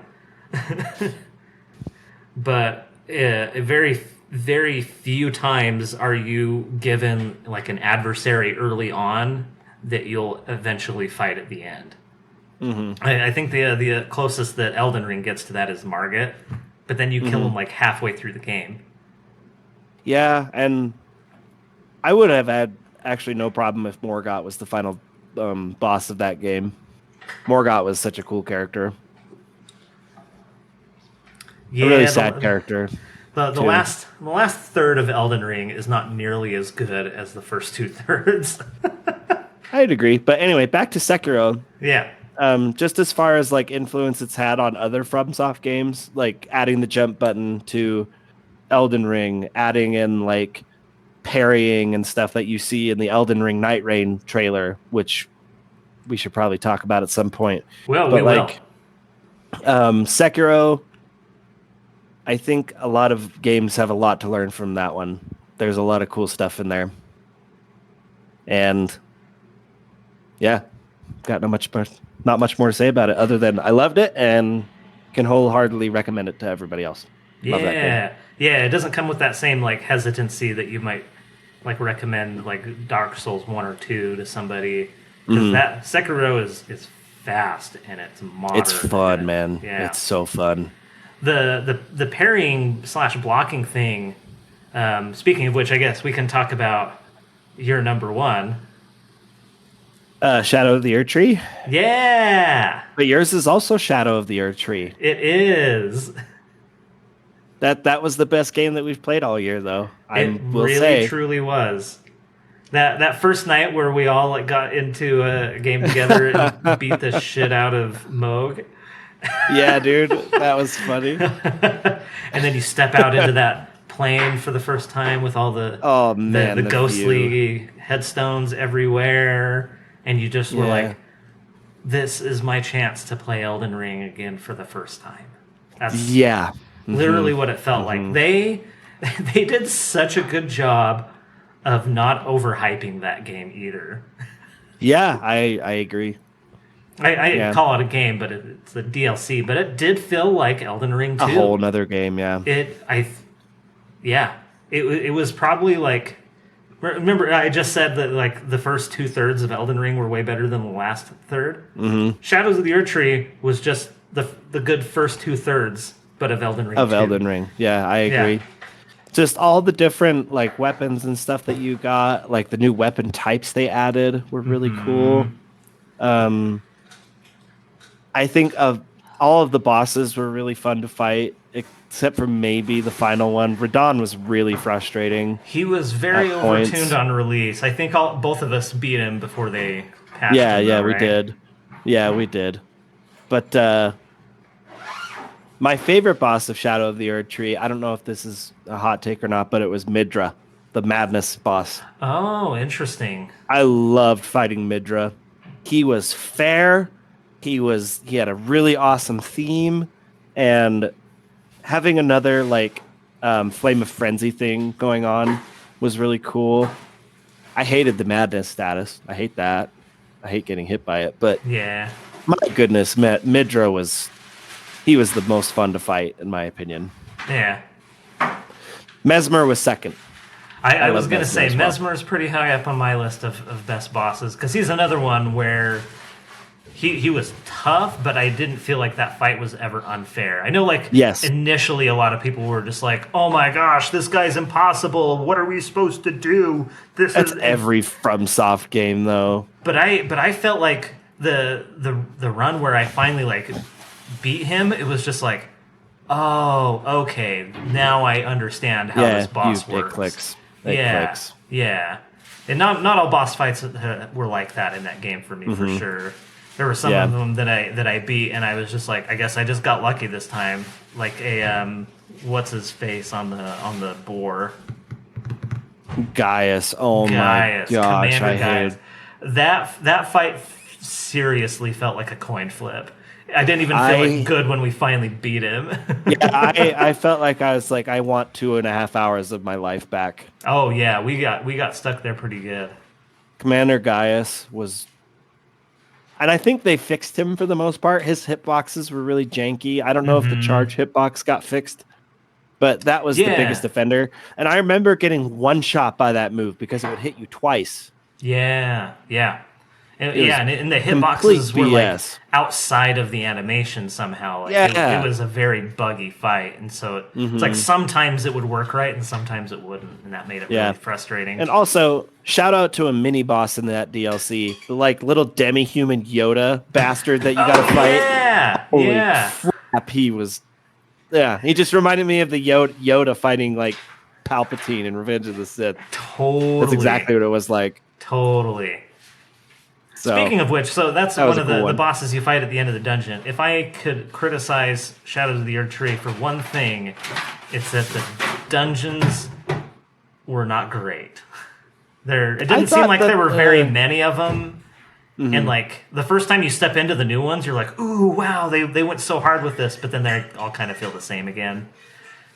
But very very few times are you given like an adversary early on that you'll eventually fight at the end. Mm-hmm. I think the closest that Elden Ring gets to that is Margit, but then you kill him like halfway through the game. Yeah, and I would have had actually no problem if Morgott was the final boss of that game. Morgott was such a cool character. Yeah, a really sad character. The last third of Elden Ring is not nearly as good as the first 2/3. I'd agree, but anyway, back to Sekiro. Yeah. Just as far as like influence it's had on other FromSoft games, like adding the jump button to Elden Ring, adding in like parrying and stuff that you see in the Elden Ring Night Rain trailer, which we should probably talk about at some point. Well, but we like, will. Sekiro, I think a lot of games have a lot to learn from that one. There's a lot of cool stuff in there. And yeah, got not much more to say about it other than I loved it and can wholeheartedly recommend it to everybody else. Love that game. Yeah, it doesn't come with that same like hesitancy that you might like recommend like Dark Souls 1 or 2 to somebody, because that Sekiro is fast and it's modern. It's fun, and man. Yeah, It's so fun. the parrying / blocking thing. Speaking of which, I guess we can talk about your number one. Shadow of the Earth Tree. Yeah, But yours is also Shadow of the Earth Tree. it is. That was the best game that we've played all year, though. It will really say. truly was. That first night where we all like got into a game together and beat the shit out of Moog. Yeah, dude, that was funny. And then you step out into that plane for the first time with all the Oh man, the ghostly view. headstones everywhere, and you just were Yeah. like, "This is my chance to play Elden Ring again for the first time." That's Yeah, literally what it felt like. They did such a good job of not overhyping that game either. yeah, I agree. I Yeah. call it a game, but it's a DLC. But it did feel like Elden Ring 2. A whole nother game, yeah. It was probably like. Remember, I just said that like the first 2/3 of Elden Ring were way better than the last third. Mm-hmm. Shadows of the Earth Tree was just the good first 2/3, but of Elden Ring. Of 2. Elden Ring, yeah, I agree. Yeah. Just all the different like weapons and stuff that you got, like the new weapon types they added were really cool. I think of all of the bosses were really fun to fight, except for maybe the final one. Radon was really frustrating. He was very At points. overtuned on release. I think both of us beat him before they passed Yeah, him, yeah, though, we right? did. Yeah, we did. But my favorite boss of Shadow of the Earth Tree, I don't know if this is a hot take or not, but it was Midra, the Madness boss. Oh, interesting. I loved fighting Midra. He was fair. He had a really awesome theme, and having another like Flame of Frenzy thing going on was really cool. I hated the madness status. I hate that. I hate getting hit by it. But Yeah. my goodness, Midra was the most fun to fight in my opinion. Yeah. Mesmer was second. I was love going to Mesmer say, as well. Mesmer's pretty high up on my list of best bosses, because he's another one where he was tough, but I didn't feel like that fight was ever unfair. I know, like, Yes. initially a lot of people were just like, oh my gosh, this guy's impossible. What are we supposed to do? That's every FromSoft game, though. But I felt like the run where I finally, like, beat him, it was just like, oh, okay, now I understand how this boss works. It clicks. It clicks. Yeah. And not all boss fights were like that in that game for me, for sure. There were some of them that I beat, and I was just like, I guess I just got lucky this time. Like a what's his face on the boar? Gaius. Oh my gosh, Commander I Gaius. hated. That fight seriously felt like a coin flip. I didn't even feel like good when we finally beat him. Yeah, I felt like I was like, I want 2.5 hours of my life back. Oh yeah, we got stuck there pretty good. Commander Gaius was, and I think they fixed him for the most part. His hitboxes were really janky. I don't know if the charge hitbox got fixed, but that was the biggest offender. And I remember getting one shot by that move because it would hit you twice. Yeah. And, It was and the complete hitboxes were like BS. outside of the animation somehow. Like it was a very buggy fight, and so it's like sometimes it would work right, and sometimes it wouldn't, and that made it really frustrating. And also, shout out to a mini boss in that DLC, the like little demi-human Yoda bastard that you got to fight. Yeah, Holy crap, he was. Yeah, he just reminded me of the Yoda fighting like Palpatine in Revenge of the Sith. Totally, That's exactly what it was like. Totally. So, Speaking of which, so that's that was one of a cool the one. bosses you fight at the end of the dungeon. If I could criticize Shadows of the Earth Tree for one thing, it's that the dungeons were not great. It didn't seem like there were very many of them. And like the first time you step into the new ones, you're like, ooh, wow, they went so hard with this, but then they all kind of feel the same again.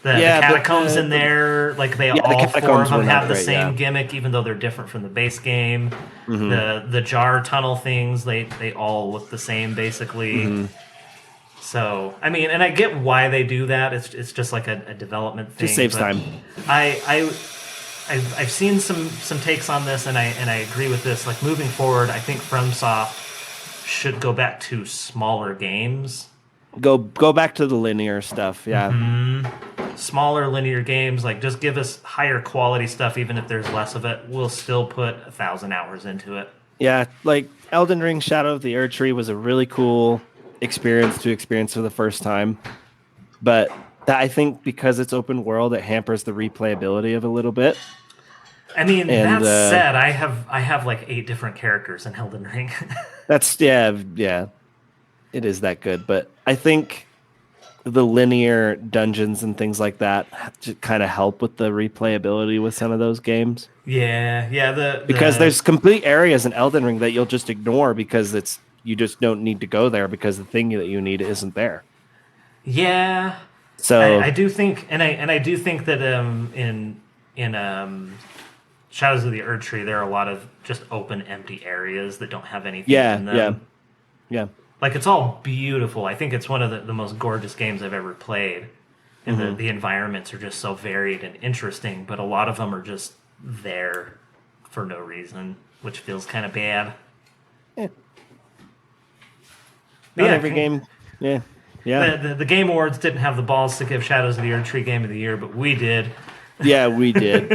The catacombs in there, like all four of catacombs them were have not the great, same gimmick, even though they're different from the base game. The jar tunnel things, they all look the same basically. So, I mean, and I get why they do that. It's just like a development thing. Just saves but time. I've seen some takes on this, and I agree with this. Like moving forward, I think FromSoft should go back to smaller games. Go back to the linear stuff. Yeah. Smaller linear games, like just give us higher quality stuff, even if there's less of it. We'll still put 1,000 hours into it. Yeah, like Elden Ring Shadow of the Erdtree was a really cool experience to experience for the first time. But that, I think because it's open world, it hampers the replayability of a little bit. I mean, And, that said, I have like 8 different characters in Elden Ring. That's yeah. It is that good, but I think the linear dungeons and things like that kind of help with the replayability with some of those games. Yeah. Because there's complete areas in Elden Ring that you'll just ignore because you just don't need to go there because the thing that you need isn't there. Yeah. So I do think, and I do think that in Shadows of the Erdtree, there are a lot of just open, empty areas that don't have anything in them. Yeah. Like, it's all beautiful. I think it's one of the most gorgeous games I've ever played. And the environments are just so varied and interesting, but a lot of them are just there for no reason, which feels kind of bad. Yeah. But Not every game. Yeah. The Game Awards didn't have the balls to give Shadows of the Erdtree Game of the Year, but we did. Yeah, we did.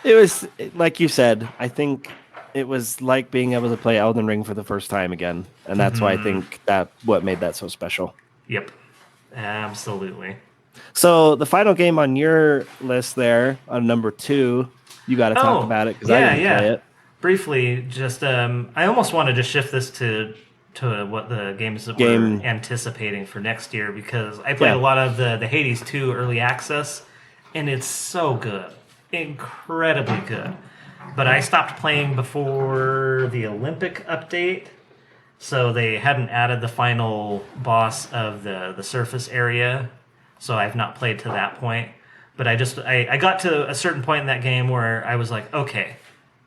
It was, like you said, I think it was like being able to play Elden Ring for the first time again. And that's why I think what made that so special. Yep. Absolutely. So the final game on your list there, on number 2, you got to talk about it because I didn't play it. Briefly, just I almost wanted to shift this to what the games that we're anticipating for next year, because I played a lot of the Hades 2 early access, and it's so good. Incredibly good. But I stopped playing before the Olympic update, so they hadn't added the final boss of the surface area, so I've not played to that point. But I got to a certain point in that game where I was like, okay,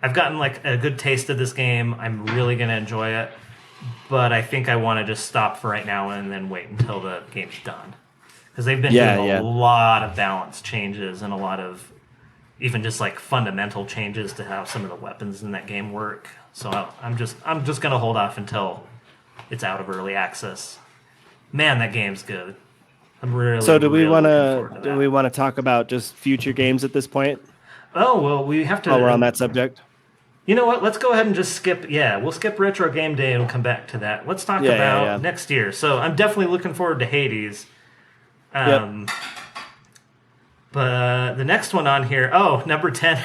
I've gotten like a good taste of this game. I'm really going to enjoy it, but I think I want to just stop for right now and then wait until the game's done. Because they've been doing a lot of balance changes and a lot of even just like fundamental changes to how some of the weapons in that game work. So I'm just gonna hold off until it's out of early access. Man, that game's good. I'm really. So do we want to to talk about just future games at this point? Oh well, we have to. While we're on that subject. You know what? Let's go ahead and just skip. Yeah, we'll skip Retro Game Day and we'll come back to that. Let's talk about next year. So I'm definitely looking forward to Hades. But the next one on here, number 10.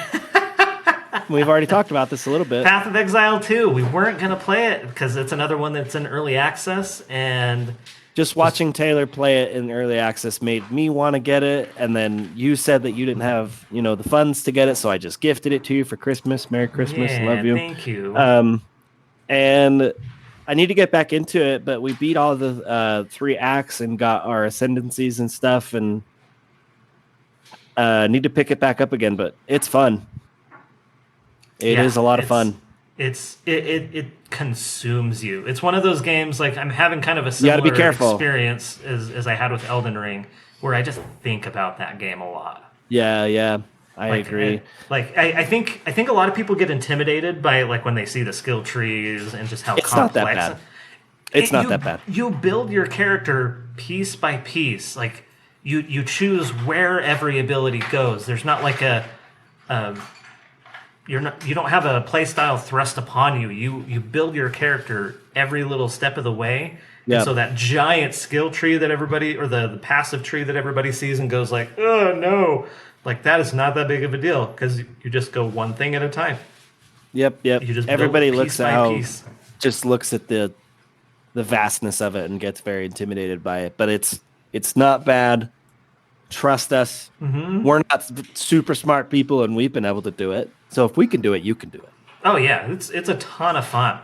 We've already talked about this a little bit. Path of Exile 2. We weren't going to play it because it's another one that's in early access. And just watching Taylor play it in early access made me want to get it. And then you said that you didn't have, the funds to get it. So I just gifted it to you for Christmas. Merry Christmas. Love you. Thank you. And I need to get back into it, but we beat all the 3 acts and got our ascendancies and stuff. And need to pick it back up again, but it's fun. It is a lot of fun. It consumes you. It's one of those games, like I'm having kind of a similar experience as I had with Elden Ring, where I just think about that game a lot. Yeah, I agree. I think a lot of people get intimidated by like when they see the skill trees and just how it's complex. Not that bad. It's not that bad. You build your character piece by piece, like. You choose where every ability goes. There's not like you don't have a play style thrust upon you. You build your character every little step of the way. Yeah. And so that giant skill tree that everybody, or the passive tree that everybody sees and goes like, oh no, like that is not that big of a deal because you just go one thing at a time. Yep. You just everybody build looks at the vastness of it and gets very intimidated by it, but it's not bad. Trust us. Mm-hmm. We're not super smart people, and we've been able to do it. So if we can do it, you can do it. Oh yeah, it's a ton of fun.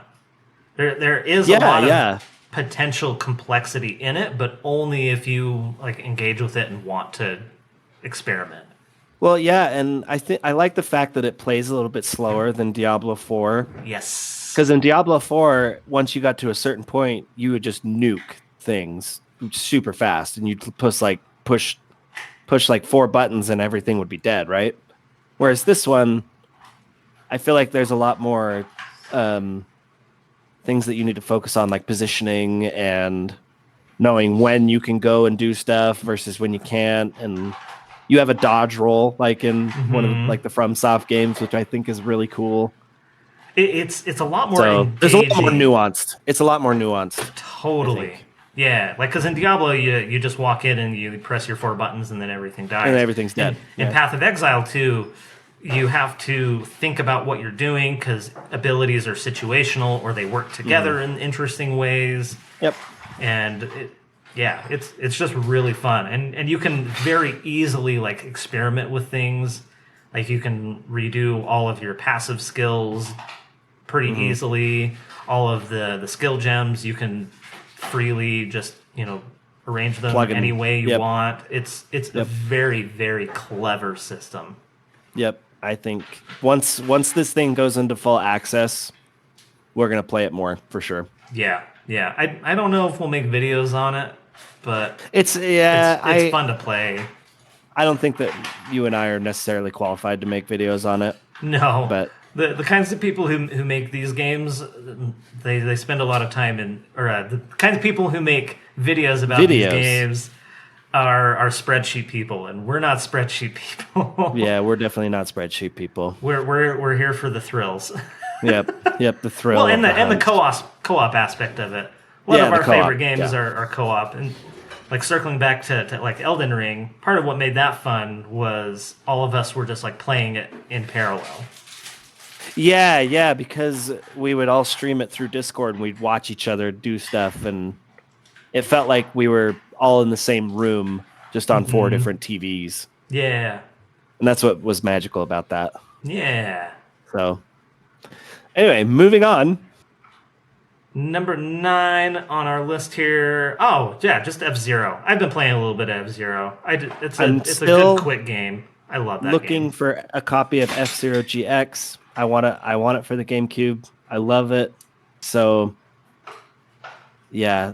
There is a lot of potential complexity in it, but only if you like engage with it and want to experiment. Well, yeah, and I like the fact that it plays a little bit slower than Diablo 4. Yes. Because in Diablo 4, once you got to a certain point, you would just nuke things super fast, and you'd push like 4 buttons, and everything would be dead, right? Whereas this one, I feel like there's a lot more things that you need to focus on, like positioning and knowing when you can go and do stuff versus when you can't, and you have a dodge roll like in one of the FromSoft games, which I think is really cool. It's a lot more So engaging. there's a lot more nuanced. It's a lot more nuanced. Totally. Yeah, like because in Diablo, you just walk in and you press your 4 buttons and then everything dies. And everything's dead. In Path of Exile 2, you have to think about what you're doing because abilities are situational or they work together in interesting ways. Yep. And it's just really fun, and you can very easily like experiment with things. Like you can redo all of your passive skills pretty easily. All of the skill gems you can freely just arrange them any way you want. It's a very, very clever system. Yep. I think once this thing goes into full access, we're gonna play it more for sure. Yeah. I don't know if we'll make videos on it, but it's fun to play. I don't think that you and I are necessarily qualified to make videos on it. No, but the kinds of people who make these games, they spend a lot of time the kinds of people who make videos about these games are spreadsheet people, and we're not spreadsheet people. Yeah, we're definitely not spreadsheet people. We're here for the thrills. Yep, the thrill. Well, and the co-op aspect of it. A lot of our favorite games are co-op, and like circling back to like Elden Ring, part of what made that fun was all of us were just like playing it in parallel. Yeah, because we would all stream it through Discord and we'd watch each other do stuff, and it felt like we were all in the same room, just on 4 different TVs. Yeah. And that's what was magical about that. Yeah. So, anyway, moving on. Number 9 on our list here. Oh, yeah, just F-Zero. I've been playing a little bit of F-Zero. It's a good quick game. I love that looking game. for a copy of F-Zero GX. I want it for the GameCube. I love it. So, yeah,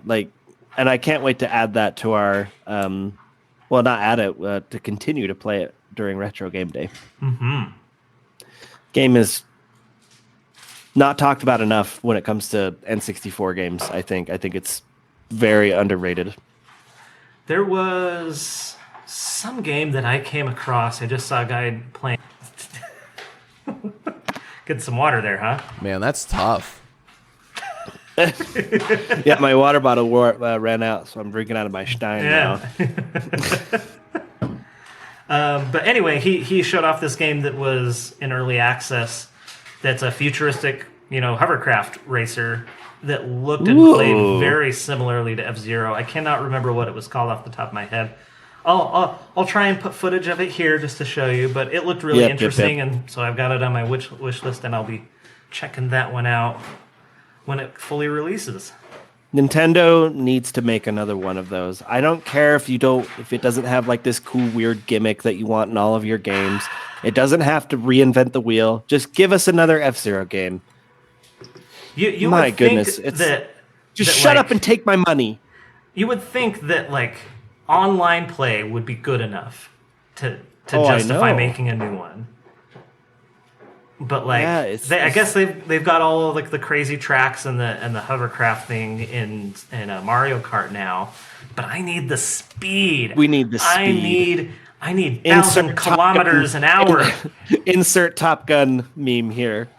and I can't wait to add that to our, not add it, to continue to play it during Retro Game Day. Game is not talked about enough when it comes to N64 games, I think. I think it's very underrated. There was some game that I came across. I just saw a guy playing. Get some water there, huh? Man, that's tough. Yeah, my water bottle ran out, so I'm drinking out of my Stein now. But anyway, he showed off this game that was in early access. That's a futuristic, hovercraft racer that looked and played very similarly to F-Zero. I cannot remember what it was called off the top of my head. I'll try and put footage of it here just to show you, but it looked really interesting, and so I've got it on my wish list, and I'll be checking that one out when it fully releases. Nintendo needs to make another one of those. I don't care if it doesn't have like this cool weird gimmick that you want in all of your games. It doesn't have to reinvent the wheel. Just give us another F-Zero game. You my would goodness, think that shut up and take my money. You would think that like online play would be good enough to justify making a new one. But like, I guess they've got all of, like the crazy tracks and the hovercraft thing in Mario Kart now. But I need the speed. We need the speed. I need 1,000 kilometers an hour. Insert Top Gun meme here.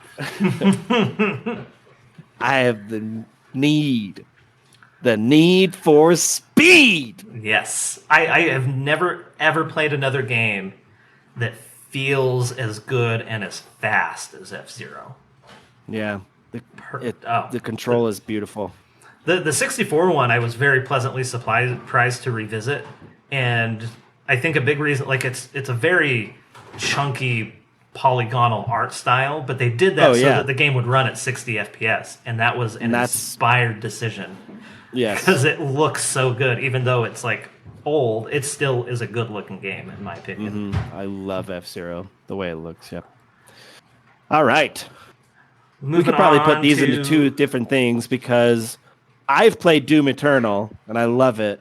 I have the need for speed. Yes, I have never ever played another game that feels as good and as fast as F-Zero. Yeah, the control is beautiful. The 64 one I was very pleasantly surprised to revisit, and I think a big reason, like it's a very chunky polygonal art style, but they did that that the game would run at 60 FPS, and that was an inspired decision. Yes, because it looks so good, even though it's like old, it still is a good looking game in my opinion. I love F-Zero, the way it looks. Yep. All right. we could probably put these into two different things because I've played Doom Eternal and I love it,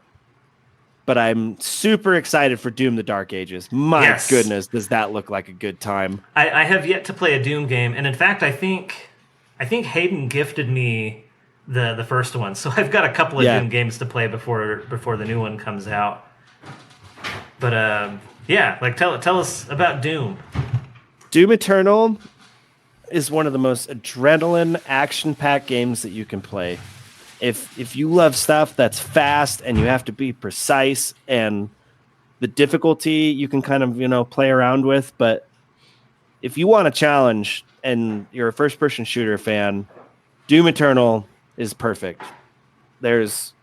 but I'm super excited for Doom: The Dark Ages. My goodness, does that look like a good time? I have yet to play a Doom game, and in fact, I think Hayden gifted me the first one, so I've got a couple of Doom games to play before the new one comes out. But like tell us about Doom. Doom Eternal is one of the most adrenaline action-packed games that you can play. If you love stuff that's fast and you have to be precise and the difficulty you can kind of, play around with, but if you want a challenge and you're a first-person shooter fan, Doom Eternal is perfect. There's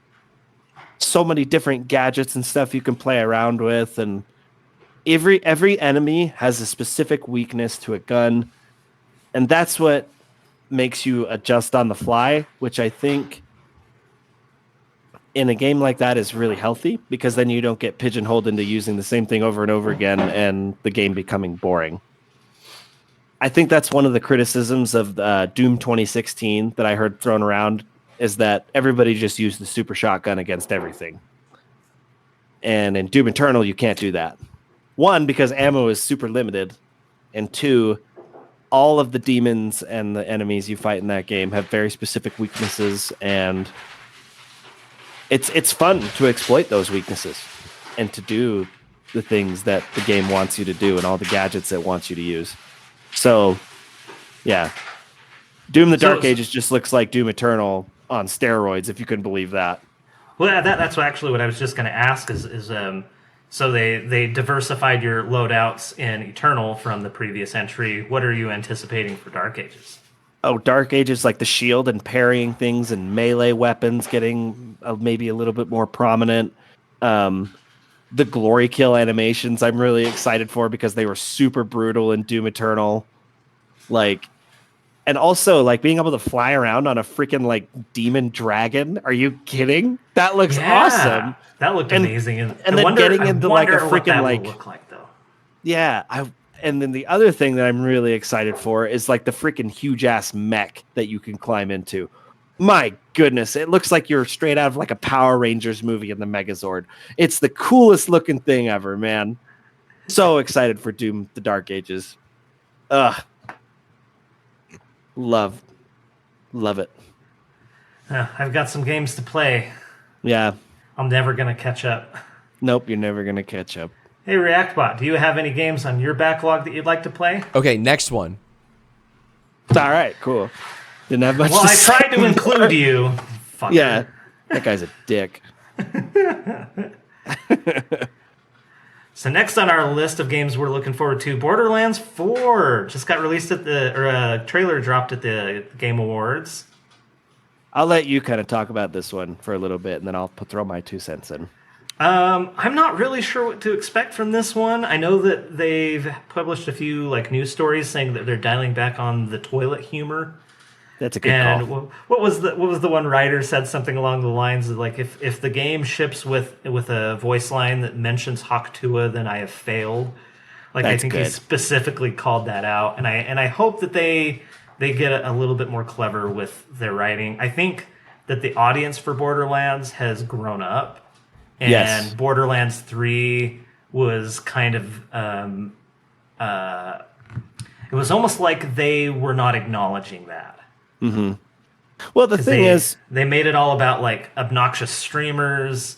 so many different gadgets and stuff you can play around with, and every enemy has a specific weakness to a gun, and that's what makes you adjust on the fly, which I think in a game like that is really healthy, because then you don't get pigeonholed into using the same thing over and over again and the game becoming boring. I think that's one of the criticisms of Doom 2016 that I heard thrown around, is that everybody just used the super shotgun against everything. And in Doom Eternal, you can't do that. One, because ammo is super limited. And two, all of the demons and the enemies you fight in that game have very specific weaknesses, and it's fun to exploit those weaknesses and to do the things that the game wants you to do and all the gadgets it wants you to use. So, yeah. Doom: The Dark Ages just looks like Doom Eternal on steroids, if you can believe that. Well, that's actually what I was just going to ask is so they diversified your loadouts in Eternal from the previous entry. What are you anticipating for Dark Ages? Oh, Dark Ages, like the shield and parrying things and melee weapons getting maybe a little bit more prominent. The glory kill animations I'm really excited for because they were super brutal in Doom Eternal. And also being able to fly around on a freaking demon dragon. Are you kidding? That looks awesome. That looked amazing. And then getting into a freaking look like though. Yeah, and then the other thing that I'm really excited for is the freaking huge ass mech that you can climb into. My goodness, it looks like you're straight out of a Power Rangers movie in the Megazord. It's the coolest looking thing ever, man. So excited for Doom: The Dark Ages. Ugh. Love it. I've got some games to play. Yeah. I'm never going to catch up. Nope, you're never going to catch up. Hey, ReactBot, do you have any games on your backlog that you'd like to play? Okay, next one. All right, cool. Didn't have much Well, I tried to include you. Fucker. Yeah, that guy's a dick. So next on our list of games we're looking forward to, Borderlands 4 just got released a trailer dropped at the Game Awards. I'll let you kind of talk about this one for a little bit, and then I'll throw my 2 cents in. I'm not really sure what to expect from this one. I know that they've published a few news stories saying that they're dialing back on the toilet humor. That's a good call. What was the one writer said something along the lines of if the game ships with a voice line that mentions Hawk Tuah, then I have failed. I think he specifically called that out, and I hope that they get a little bit more clever with their writing. I think that the audience for Borderlands has grown up, and Borderlands 3 was kind of it was almost like they were not acknowledging that. Mm-hmm. Well, the thing is, they made it all about obnoxious streamers,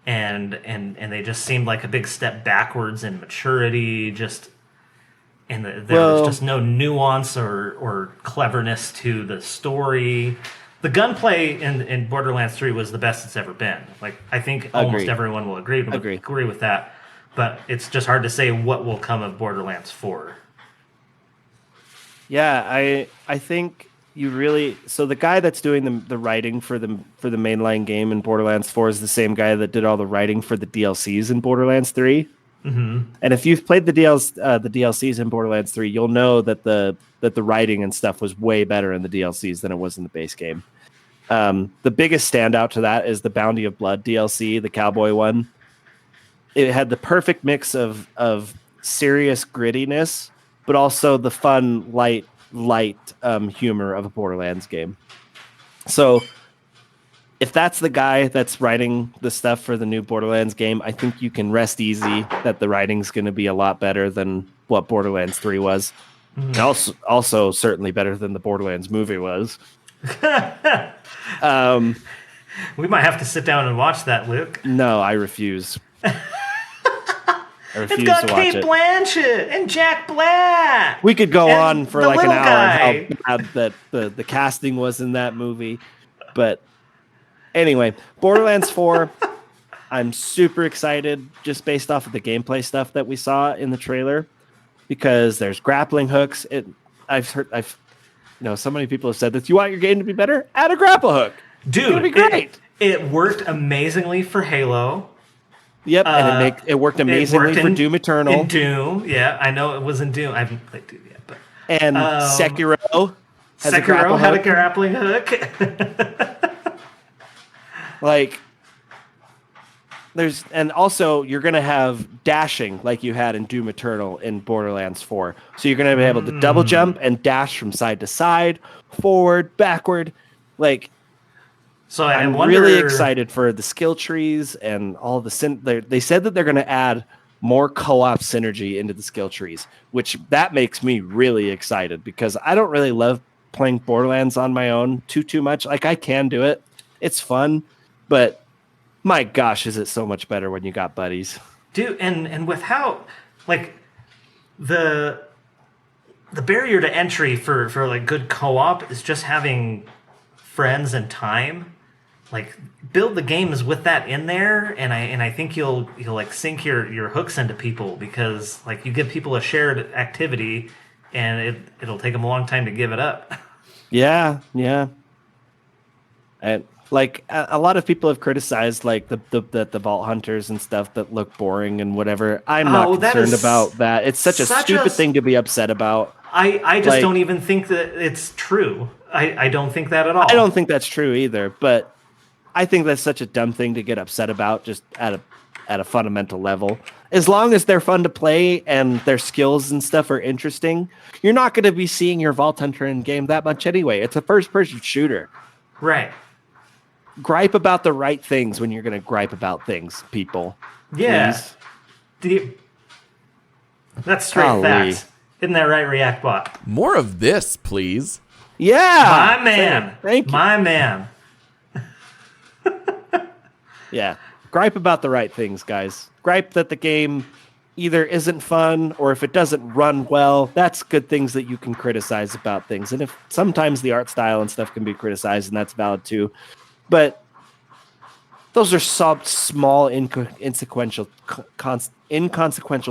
and they just seemed like a big step backwards in maturity. There was just no nuance or cleverness to the story. The gunplay in Borderlands 3 was the best it's ever been. I think almost everyone will agree with that. But it's just hard to say what will come of Borderlands 4. Yeah, I think. So the guy that's doing the writing for the mainline game in Borderlands 4 is the same guy that did all the writing for the DLCs in Borderlands 3. Mm-hmm. And if you've played the DLCs in Borderlands 3, you'll know that the writing and stuff was way better in the DLCs than it was in the base game. The biggest standout to that is the Bounty of Blood DLC, the cowboy one. It had the perfect mix of serious grittiness, but also the fun, light light humor of a Borderlands game. So if that's the guy that's writing the stuff for the new Borderlands game, I think you can rest easy that the writing's going to be a lot better than what Borderlands 3 was. And also certainly better than the Borderlands movie was. We might have to sit down and watch that, Luke. No, I refuse. I refuse It's got to watch Kate it. Blanchett and Jack Black. We could go And on for the like an little hour guy. how bad that the casting was in that movie. But anyway, Borderlands 4, I'm super excited just based off of the gameplay stuff that we saw in the trailer because there's grappling hooks. I've so many people have said this. You want your game to be better? Add a grapple hook. Dude, it's gonna be great. It worked amazingly for Halo. Yep, and it worked amazingly for Doom Eternal. In Doom, yeah, I know it was in Doom. I haven't played Doom yet, but And Sekiro has a Sekiro had a grappling grappling hook. Like, and also you're gonna have dashing like you had in Doom Eternal in Borderlands 4. So you're gonna be able to double jump and dash from side to side, forward, backward. Like, So I'm really excited for the skill trees and all the they said that they're gonna add more co-op synergy into the skill trees, which that makes me really excited because I don't really love playing Borderlands on my own too much. Like, I can do it. It's fun, but my gosh, is it so much better when you got buddies. Dude, and with how, like, the barrier to entry for like good co-op is just having friends and time. Like, build the games with that in there, and I think you'll like sink your hooks into people because like you give people a shared activity, and it'll take them a long time to give it up. Yeah. And like a lot of people have criticized like the Vault Hunters and stuff that look boring and whatever. I'm not concerned about that. It's such a stupid thing to be upset about. I just don't even think that it's true. I don't think that at all. I don't think that's true either, but I think that's such a dumb thing to get upset about just at a fundamental level. As long as they're fun to play and their skills and stuff are interesting, you're not going to be seeing your Vault Hunter in game that much anyway. It's a first-person shooter. Right. Gripe about the right things when you're going to gripe about things, people. Yeah. That's straight facts. Isn't that right, ReactBot? More of this, please. Yeah. My man. Thank you. My man. Yeah. Gripe about the right things, guys. Gripe that the game either isn't fun or if it doesn't run well. That's good things that you can criticize about things. And if sometimes the art style and stuff can be criticized, and that's valid too. But those are small, inconsequential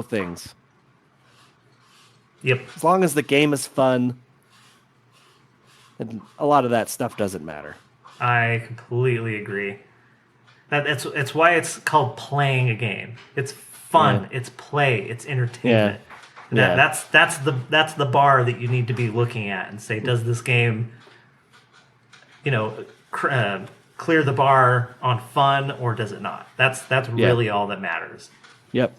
things. Yep. As long as the game is fun, and a lot of that stuff doesn't matter. I completely agree. It's why it's called playing a game. It's fun. Yeah. It's play. It's entertainment. Yeah. That's the bar that you need to be looking at and say, does this game, clear the bar on fun or does it not? That's really all that matters. Yep.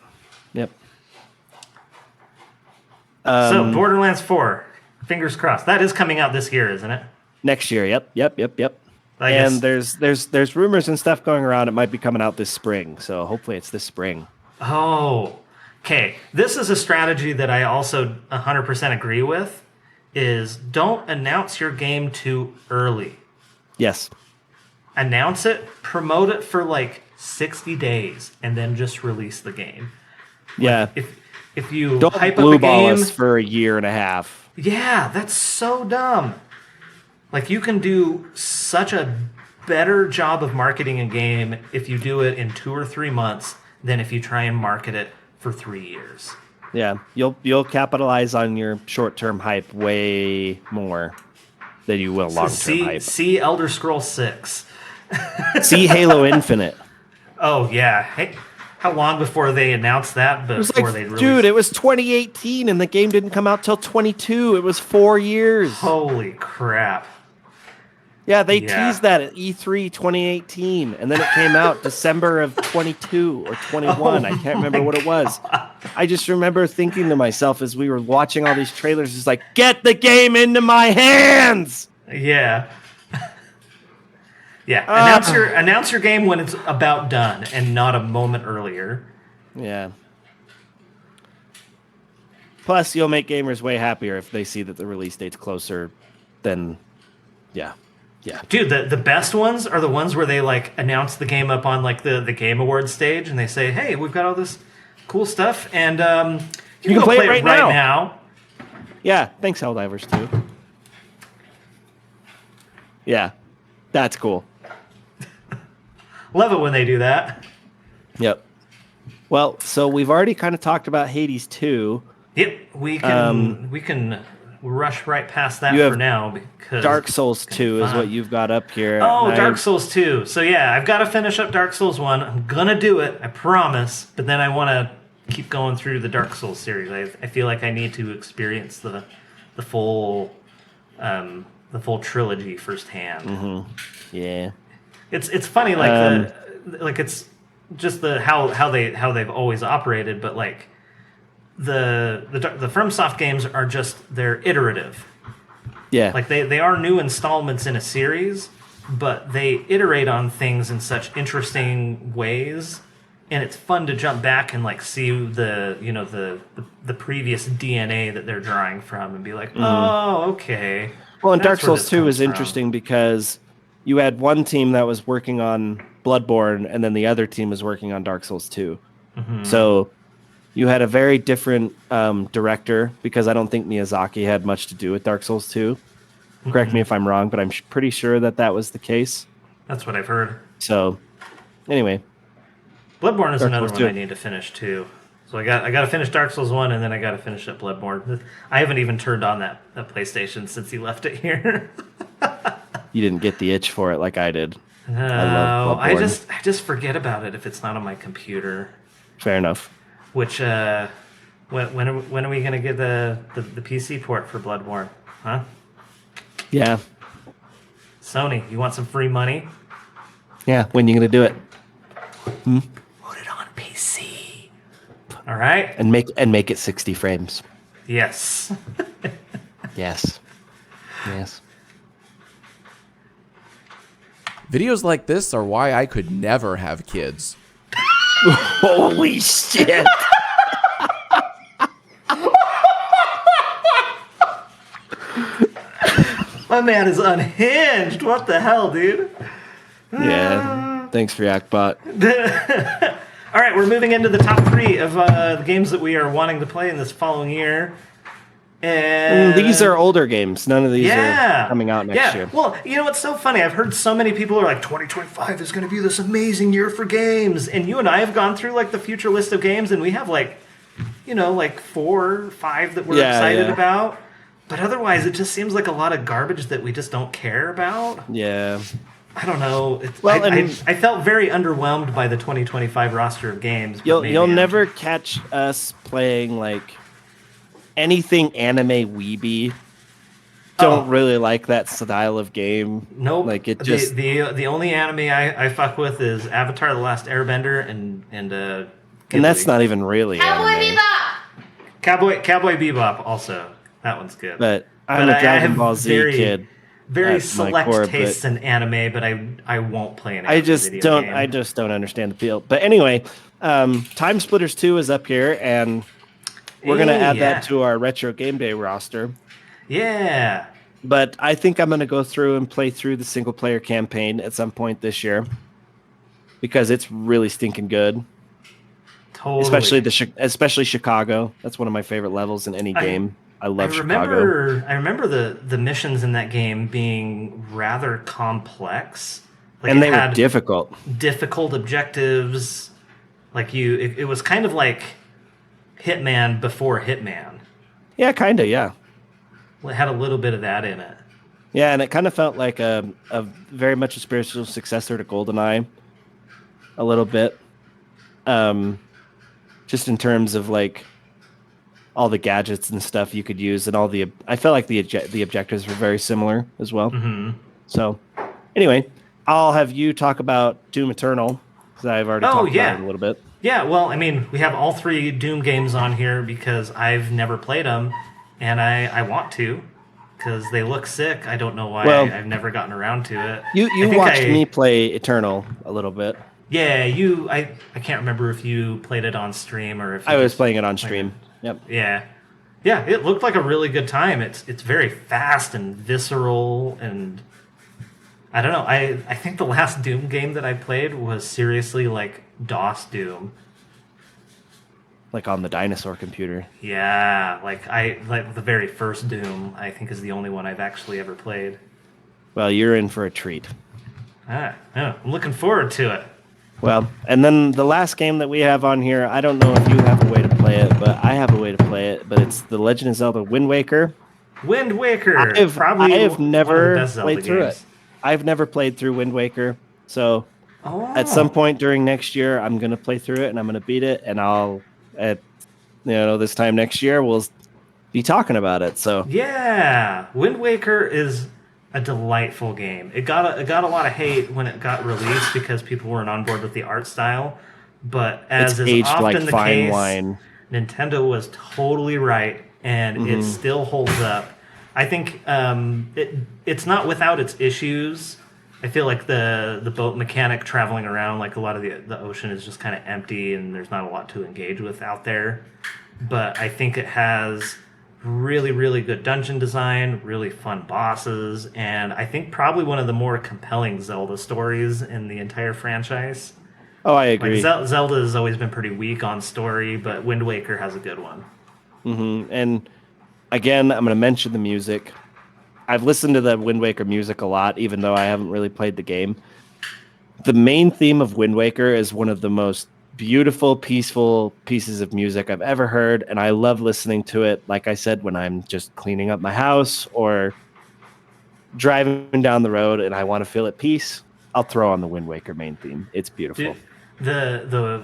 So Borderlands 4, fingers crossed. That is coming out this year, isn't it? Next year. Yep. And there's rumors and stuff going around. It might be coming out this spring. So hopefully it's this spring. Oh, okay. This is a strategy that I also 100% agree with. Is don't announce your game too early. Yes. Announce it, promote it for like 60 days, and then just release the game. Yeah. If you don't hype blue up a ball game us for a year and a half. Yeah, that's so dumb. Like, you can do such a better job of marketing a game if you do it in 2 or 3 months than if you try and market it for 3 years. Yeah, you'll capitalize on your short-term hype way more than you will long-term hype. See Elder Scrolls 6. See Halo Infinite. Oh, yeah. Hey, how long before they announced that? Before they released? Dude, it was 2018 and the game didn't come out till 22. It was 4 years. Holy crap. Yeah, they teased that at E3 2018, and then it came out December of 22 or 21. I can't remember what it was. I just remember thinking to myself as we were watching all these trailers, it's like, get the game into my hands. Yeah. Yeah. Announce your game when it's about done and not a moment earlier. Yeah. Plus, you'll make gamers way happier if they see that the release date's closer than, yeah. Dude, the best ones are the ones where they like announce the game up on like the Game Awards stage and they say, hey, we've got all this cool stuff and you can play it right now. Yeah, thanks Helldivers 2. Yeah, that's cool. Love it when they do that. Yep. Well, so we've already kind of talked about Hades 2. Yep, we can rush right past that You have for now because Dark Souls 2 is what you've got up here. Oh, Dark Souls 2. So yeah, I've got to finish up Dark Souls 1. I'm gonna do it, I promise. But then I want to keep going through the Dark Souls series. I feel like I need to experience the full trilogy firsthand. Mm-hmm. Yeah, it's funny like it's just how they've always operated, but like the FromSoft games are just they're iterative. Yeah, like they are new installments in a series, but they iterate on things in such interesting ways, and it's fun to jump back and like see the previous DNA that they're drawing from and be like, oh, okay. Well, and Dark Souls 2 is interesting because you had one team that was working on Bloodborne, and then the other team was working on Dark Souls 2. Mm-hmm. So you had a very different director, because I don't think Miyazaki had much to do with Dark Souls 2. Correct me if I'm wrong, but I'm pretty sure that was the case. That's what I've heard. So, anyway. Bloodborne is another one I need to finish, too. So I got to finish Dark Souls 1, and then I got to finish up Bloodborne. I haven't even turned on that PlayStation since he left it here. You didn't get the itch for it like I did. No, I just forget about it if it's not on my computer. Fair enough. Which when are we gonna get the PC port for Bloodborne? Huh? Yeah. Sony, you want some free money? Yeah. When you gonna do it? Put it on PC. All right. And make it 60 frames. Yes. Yes. Videos like this are why I could never have kids. Holy shit. My man is unhinged. What the hell, dude? Yeah. Thanks for Yakbot. All right, we're moving into the top 3 of the games that we are wanting to play in this following year. And these are older games. None of these are coming out next year. Well, you know what's so funny? I've heard so many people are like, 2025 is going to be this amazing year for games. And you and I have gone through like the future list of games, and we have like 4 or 5 that we're excited about. But otherwise, it just seems like a lot of garbage that we just don't care about. Yeah. I don't know. I felt very underwhelmed by the 2025 roster of games. You'll never catch us playing like anything anime weeby. Don't really like that style of game. Nope. Like it just the only anime I fuck with is Avatar: The Last Airbender and that's not even really Cowboy anime. Bebop. Cowboy Bebop also. That one's good. But I'm a Dragon Ball Z kid. Very select tastes in anime, but I won't play an anime I just don't understand the appeal. But anyway, Time Splitters 2 is up here, and we're gonna add that to our retro game day roster. Yeah. But I think I'm gonna go through and play through the single player campaign at some point this year, because it's really stinking good. Totally. Especially Chicago. That's one of my favorite levels in any game. I love Chicago. I remember the missions in that game being rather complex. Like, and they were difficult. Difficult objectives. Like it was kind of like Hitman before Hitman. Yeah, kind of, yeah. It had a little bit of that in it. Yeah, and it kind of felt like a very much a spiritual successor to GoldenEye. A little bit. Just in terms of like all the gadgets and stuff you could use, and I felt like the objectives were very similar as well. Mm-hmm. So, anyway, I'll have you talk about Doom Eternal, because I've already talked about it a little bit. Yeah, well, I mean, we have all 3 Doom games on here because I've never played them, and I want to because they look sick. I don't know why Well, I've never gotten around to it. You I think watched me play Eternal a little bit. Yeah, I can't remember if you played it on stream or if you I was just playing it on played stream. Yep. Yeah. Yeah, it looked like a really good time. It's very fast and visceral, and I don't know. I think the last Doom game that I played was seriously like DOS Doom. Like on the dinosaur computer. Yeah, like the very first Doom, I think is the only one I've actually ever played. Well, you're in for a treat. Yeah, I'm looking forward to it. Well, and then the last game that we have on here, I don't know if you have a way to play it, but I have a way to play it. But it's The Legend of Zelda Wind Waker. Wind Waker, I have one of never the best Zelda played through games. it. I've never played through Wind Waker, so Oh. at some point during next year, I'm gonna play through it and I'm gonna beat it, and I'll this time next year we'll be talking about it. So Yeah, Wind Waker is a delightful game. It got a lot of hate when it got released because people weren't on board with the art style. But as it's is aged often like the fine case, wine. Nintendo was totally right, and it still holds up. I think it's not without its issues. I feel like the boat mechanic traveling around, like a lot of the ocean is just kind of empty, and there's not a lot to engage with out there. But I think it has really, really good dungeon design, really fun bosses, and I think probably one of the more compelling Zelda stories in the entire franchise. Oh, I agree. Like Zelda has always been pretty weak on story, but Wind Waker has a good one. And again, I'm going to mention the music. I've listened to the Wind Waker music a lot, even though I haven't really played the game. The main theme of Wind Waker is one of the most beautiful, peaceful pieces of music I've ever heard, and I love listening to it, like I said, when I'm just cleaning up my house or driving down the road and I want to feel at peace. I'll throw on the Wind Waker main theme. It's beautiful. The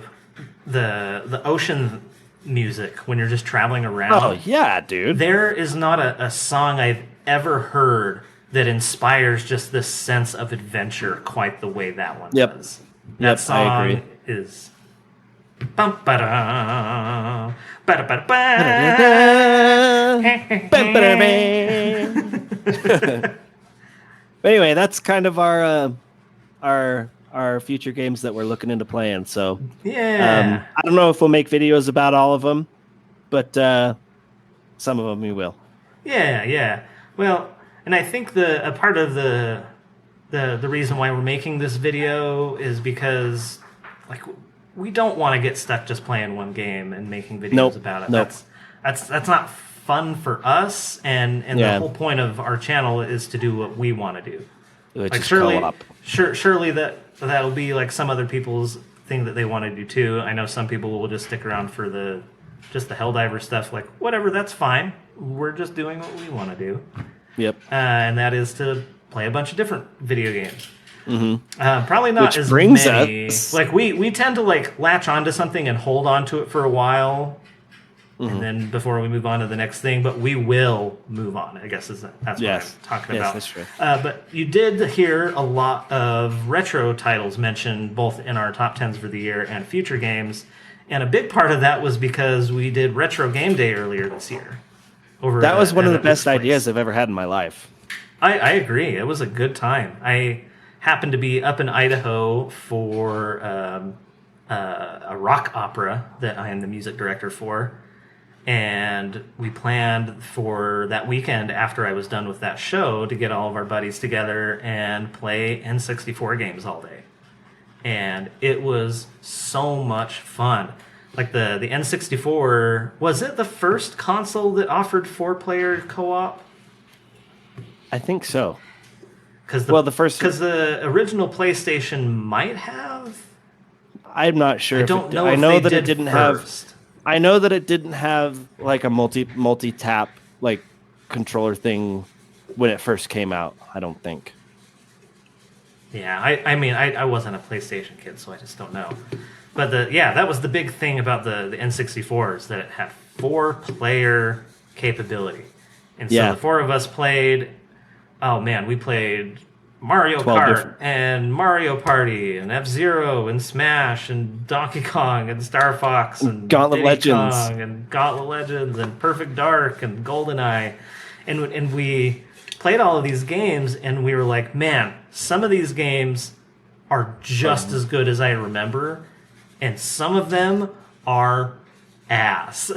ocean music when you're just traveling around. Oh, yeah, dude. There is not a song I've ever heard that inspires just this sense of adventure quite the way that one does. That song I agree. is bum ba-da, ba-da-ba-da-ba. But anyway, that's kind of our future games that we're looking into playing. So Yeah. I don't know if we'll make videos about all of them, but some of them we will. Yeah. Well, and I think a part of the reason why we're making this video is because like we don't want to get stuck just playing one game and making videos about it. That's not fun for us, and the whole point of our channel is to do what we want to do. Like surely that'll be like some other people's thing that they want to do too. I know some people will just stick around for just the Helldiver stuff. Like whatever, that's fine. We're just doing what we want to do. Yep. And that is to play a bunch of different video games. Mm-hmm. Probably not Which as brings many. us... Like we tend to like latch onto something and hold on to it for a while, and then before we move on to the next thing. But we will move on. I guess that's what I'm talking about. That's true. But you did hear a lot of retro titles mentioned both in our top 10s for the year and future games, and a big part of that was because we did Retro Game Day earlier this year. That was one of the best ideas I've ever had in my life. I agree. It was a good time. I happened to be up in Idaho for a rock opera that I am the music director for. And we planned for that weekend after I was done with that show to get all of our buddies together and play N64 games all day. And it was so much fun. Like the N64, was it the first console that offered 4-player co-op? I think so. Because the original PlayStation might have. I'm not sure. I don't know. I if know they that did it didn't first. have. I know that it didn't have like a multi tap like controller thing when it first came out. I don't think. Yeah, I mean, I wasn't a PlayStation kid, so I just don't know. But that was the big thing about the N64 is that it had 4-player capability, and so the 4 of us played. Oh man, we played Mario 12 Kart different- and Mario Party and F-Zero and Smash and Donkey Kong and Star Fox and Gauntlet Diddy Legends. Kong and Gauntlet Legends and Perfect Dark and GoldenEye. And we played all of these games and we were like, man, some of these games are just as good as I remember, and some of them are ass.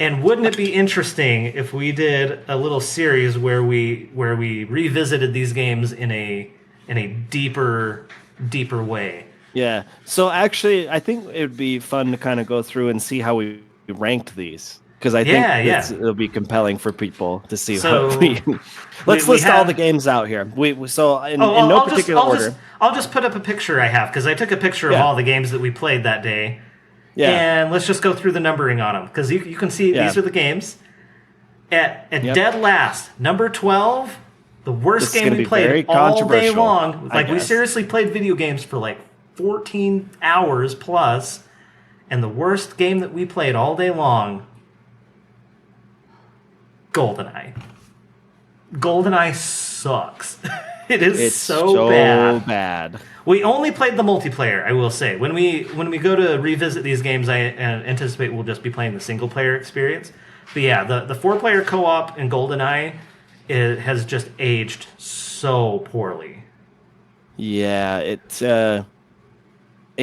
And wouldn't it be interesting if we did a little series where we revisited these games in a deeper way? Yeah. So actually, I think it would be fun to kind of go through and see how we ranked these, because I think it'll be compelling for people to see. So what we let's we list all have- the games out here. So in no particular order. I'll just put up a picture I have, because I took a picture of Yeah. all the games that we played that day. Yeah. And let's just go through the numbering on them, because you can see these are the games. At dead last, number 12, the worst This is game gonna we be played very all day controversial, long. I Like, we guess. seriously played video games for like 14 hours plus, and the worst game that we played all day long, GoldenEye. GoldenEye sucks. It's so bad. We only played the multiplayer, I will say. When we go to revisit these games, I anticipate we'll just be playing the single player experience. But yeah, the 4-player co-op in GoldenEye, it has just aged so poorly. Yeah, it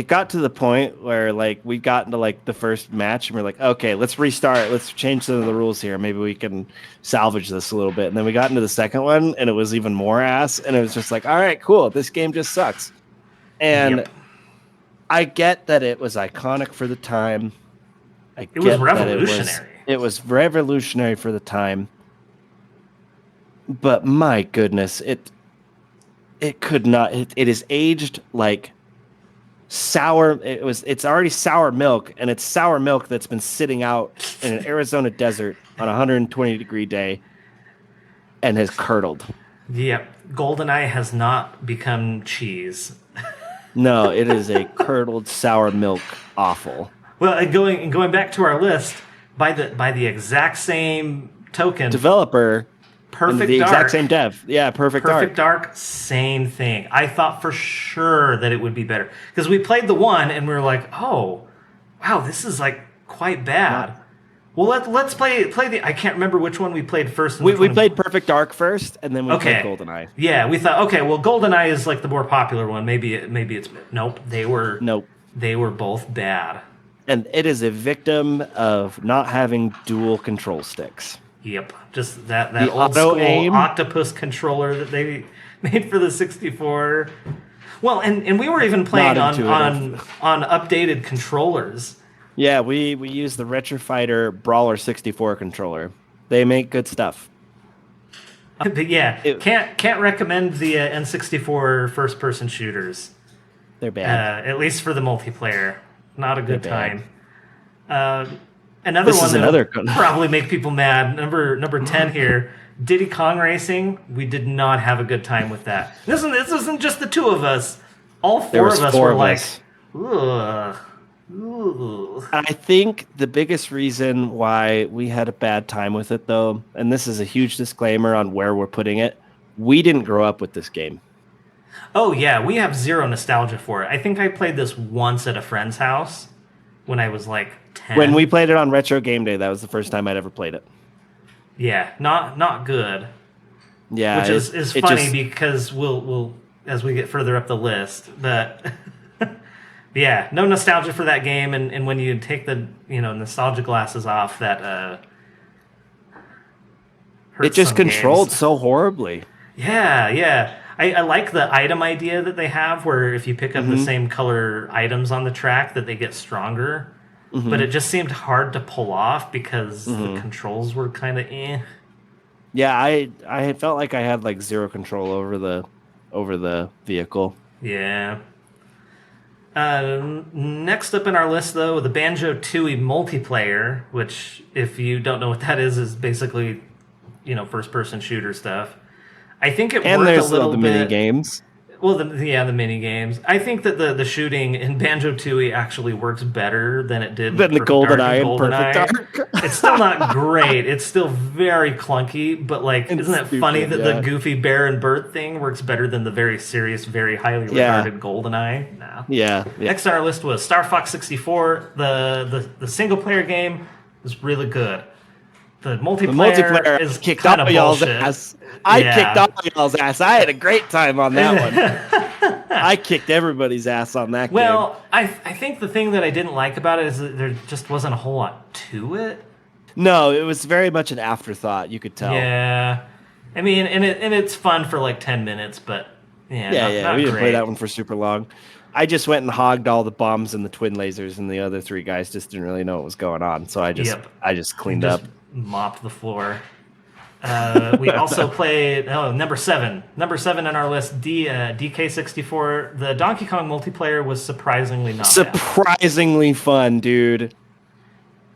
got to the point where like we got into like the first match and we're like, okay, let's restart. Let's change some of the rules here. Maybe we can salvage this a little bit. And then we got into the second one and it was even more ass. And it was just like, all right, cool. This game just sucks. And Yep. I get that it was iconic for the time. It was revolutionary. It was revolutionary for the time. But my goodness, it could not. It is aged like sour. It's already sour milk, and it's sour milk that's been sitting out in an Arizona desert on a 120-degree day and has curdled. Yep. GoldenEye has not become cheese. No, it is a curdled sour milk awful. Well, and going back to our list, by the exact same token, Developer, Perfect the Dark. exact same dev. Yeah, Perfect Perfect Dark. Dark, same thing. I thought for sure that it would be better, because we played the one and we were like, oh, wow, this is like quite bad. Well, let's play the. I can't remember which one we played first. And We which one played Perfect Dark first, and then we Okay. played GoldenEye. Yeah, we thought, okay, well, GoldenEye is like the more popular one. Maybe it's nope. They were both bad. And it is a victim of not having dual control sticks. Yep, just that The old auto school aim. octopus controller that they made for the 64. Well, and we were even playing Not on intuitive. updated controllers. Yeah, we use the Retro Fighter Brawler 64 controller. They make good stuff. But yeah, It- can't recommend the N64 first person shooters. They're bad. At least for the multiplayer, not a good They're bad. time. Another This one is that another probably make people mad. Number 10 here, Diddy Kong Racing. We did not have a good time with that. This isn't just the two of us. All There four was of us four were of like, us. ugh. Ooh. I think the biggest reason why we had a bad time with it, though, and this is a huge disclaimer on where we're putting it, we didn't grow up with this game. Oh yeah, we have zero nostalgia for it. I think I played this once at a friend's house when I was like 10. When we played it on Retro Game Day, that was the first time I'd ever played it. Yeah, not good. Yeah, Which is it funny just- because we'll as we get further up the list, but yeah, no nostalgia for that game, and when you take the nostalgia glasses off, that hurts it just some controlled games. so horribly. Yeah. I like the item idea that they have, where if you pick up Mm-hmm. the same color items on the track, that they get stronger. Mm-hmm. But it just seemed hard to pull off because the controls were kind of eh. Yeah, I had felt like I had like zero control over the vehicle. Yeah. Next up in our list, though, the Banjo-Tooie multiplayer, which, if you don't know what that is basically, first-person shooter stuff. I think it And worked there's a little the bit. mini games. Well, the mini games. I think that the shooting in Banjo-Tooie actually works better than it did Than the Perfect Dark GoldenEye and GoldenEye. Perfect Dark. It's still not great. It's still very clunky, but like, And isn't it funny stupid, that yeah. the goofy bear and bird thing works better than the very serious, very highly Yeah. regarded GoldenEye? No. Yeah. Next on our list was Star Fox 64. The single player game is really good. The The multiplayer, multiplayer is kicked kind all of y'all's bullshit. ass. I Yeah. kicked all y'all's ass. I had a great time on that one. I kicked everybody's ass on that game. Well, I think the thing that I didn't like about it is that there just wasn't a whole lot to it. No, it was very much an afterthought. You could tell. Yeah, I mean, and it's fun for like 10 minutes, but Yeah. not We didn't play great. that one for super long. I just went and hogged all the bombs and the twin lasers, and the other three guys just didn't really know what was going on. So I just cleaned Just up. mopped the floor. We also played number 7 on our list, DK64. The Donkey Kong multiplayer was surprisingly not bad. Surprisingly fun, dude.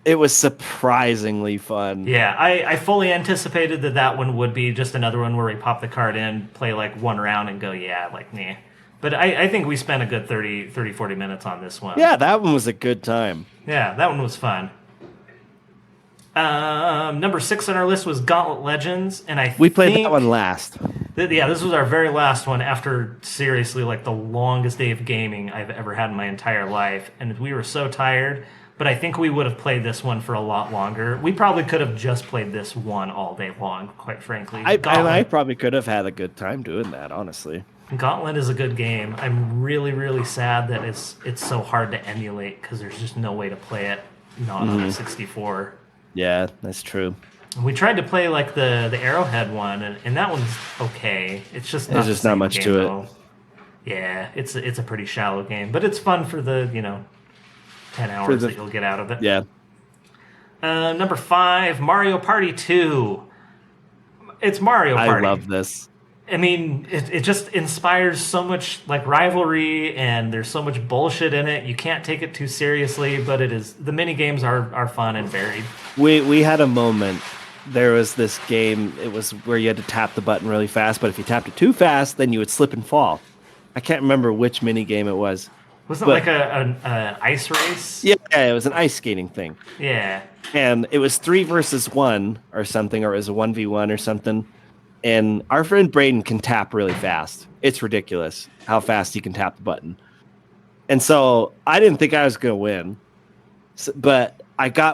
It was surprisingly fun. Yeah, I fully anticipated that one would be just another one where we pop the card in, play like one round, and go, nah. But I think we spent a good 30, 40 minutes on this one. Yeah, that one was a good time. Yeah, that one was fun. Number 6 on our list was Gauntlet Legends, and We played that one last. This was our very last one after seriously like the longest day of gaming I've ever had in my entire life, and we were so tired. But I think we would have played this one for a lot longer. We probably could have just played this one all day long, quite frankly. I probably could have had a good time doing that, honestly. Gauntlet is a good game. I'm really, really sad that it's so hard to emulate because there's just no way to play it not on a 64. Yeah, that's true. We tried to play like the Arrowhead one, and that one's okay. It's just not There's just not much to it. Yeah, it's a pretty shallow game, but it's fun for the 10 hours that you'll get out of it. Yeah. Number 5, Mario Party 2. It's Mario Party. I love this. I mean, it just inspires so much like rivalry, and there's so much bullshit in it. You can't take it too seriously, but the mini games are fun and varied. We had a moment. There was this game. It was where you had to tap the button really fast, but if you tapped it too fast, then you would slip and fall. I can't remember which mini game it was. Wasn't it like an ice race? Yeah, it was an ice skating thing. Yeah. And it was 3 versus 1 or something, or it was a 1v1 or something. And our friend Braden can tap really fast. It's ridiculous how fast he can tap the button. And so I didn't think I was going to win. But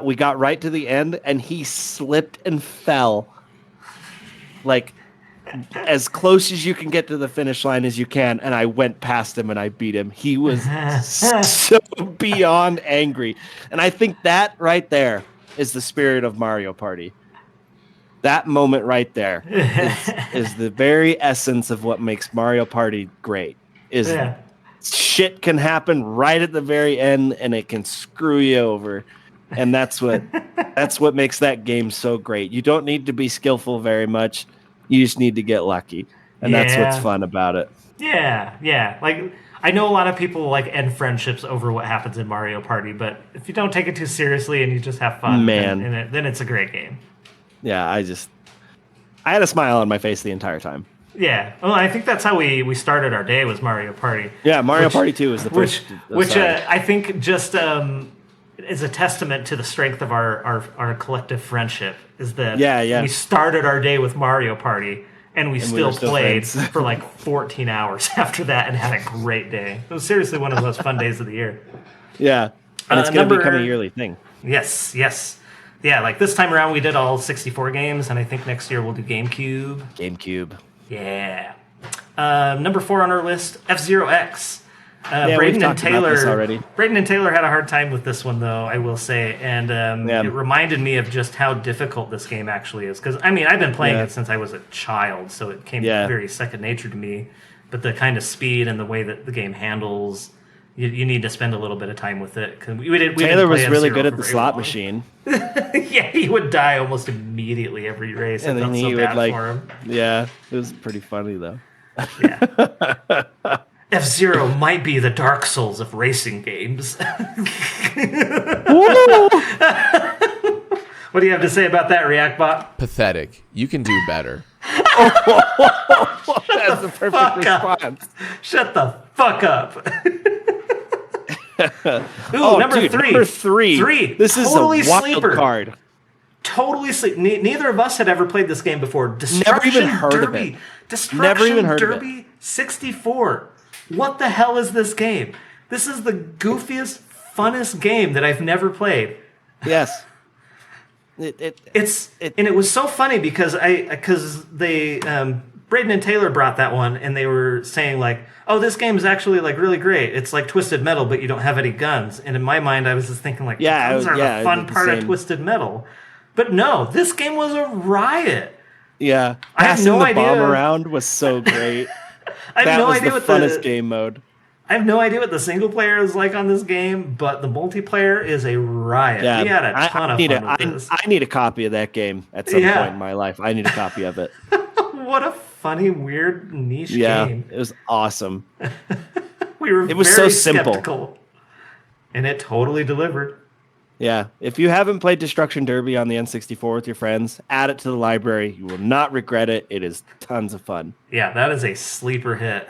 we got right to the end, and he slipped and fell. Like, as close as you can get to the finish line as you can, and I went past him and I beat him. He was so beyond angry. And I think that right there is the spirit of Mario Party. That moment right there is the very essence of what makes Mario Party great. Shit can happen right at the very end, and it can screw you over. And that's what makes that game so great. You don't need to be skillful very much. You just need to get lucky. And that's what's fun about it. Yeah. Like, I know a lot of people like end friendships over what happens in Mario Party, but if you don't take it too seriously and you just have fun, then it's a great game. Yeah, I had a smile on my face the entire time. Yeah. Well, I think that's how we started our day, was Mario Party. Yeah, Mario Party 2 is the first. Which I think just is a testament to the strength of our collective friendship, is that we started our day with Mario Party, and we still played for like 14 hours after that and had a great day. It was seriously one of the most fun days of the year. Yeah, and it's going to become a yearly thing. Yes. Yeah, like this time around we did all 64 games, and I think next year we'll do GameCube. Yeah. Number 4 on our list, F-Zero X. Braden and Taylor had a hard time with this one, though, I will say, and it reminded me of just how difficult this game actually is. Because, I mean, I've been playing it since I was a child, so it came very second nature to me. But the kind of speed and the way that the game handles, you need to spend a little bit of time with it. Taylor was really good at the slot machine. Yeah, he would die almost immediately every race. And then he would for him. Yeah, it was pretty funny, though. Yeah. F-Zero might be the Dark Souls of racing games. What do you have to say about that, ReactBot? Pathetic. You can do better. That's the perfect fuck up. response. Shut the fuck up. Ooh, Oh, number dude, three. number three. This Totally is a wild sleeper. card. Totally sleep. Neither of us had ever played this game before. Destruction even heard of Derby. it. Destruction Never even heard of it. Derby 64. What the hell is this game? This is the goofiest, funnest game that I've never played. Yes. And it was so funny because they Braden and Taylor brought that one and they were saying like, oh, this game is actually like really great. It's like Twisted Metal, but you don't have any guns. And in my mind, I was just thinking like, guns are the fun part of Twisted Metal. But no, this game was a riot. Yeah, I have passing no the idea. bomb around was so great. I have That no was idea the what funnest game mode. I have no idea what the single player is like on this game, but the multiplayer is a riot. Yeah, We had a ton of fun with this. I need a copy of that game at some point in my life. I need a copy of it. What a funny, weird, niche Yeah, game. it was awesome. It was so simple. skeptical, and it totally delivered. Yeah, if you haven't played Destruction Derby on the N64 with your friends, add it to the library. You will not regret it. It is tons of fun. Yeah, that is a sleeper hit.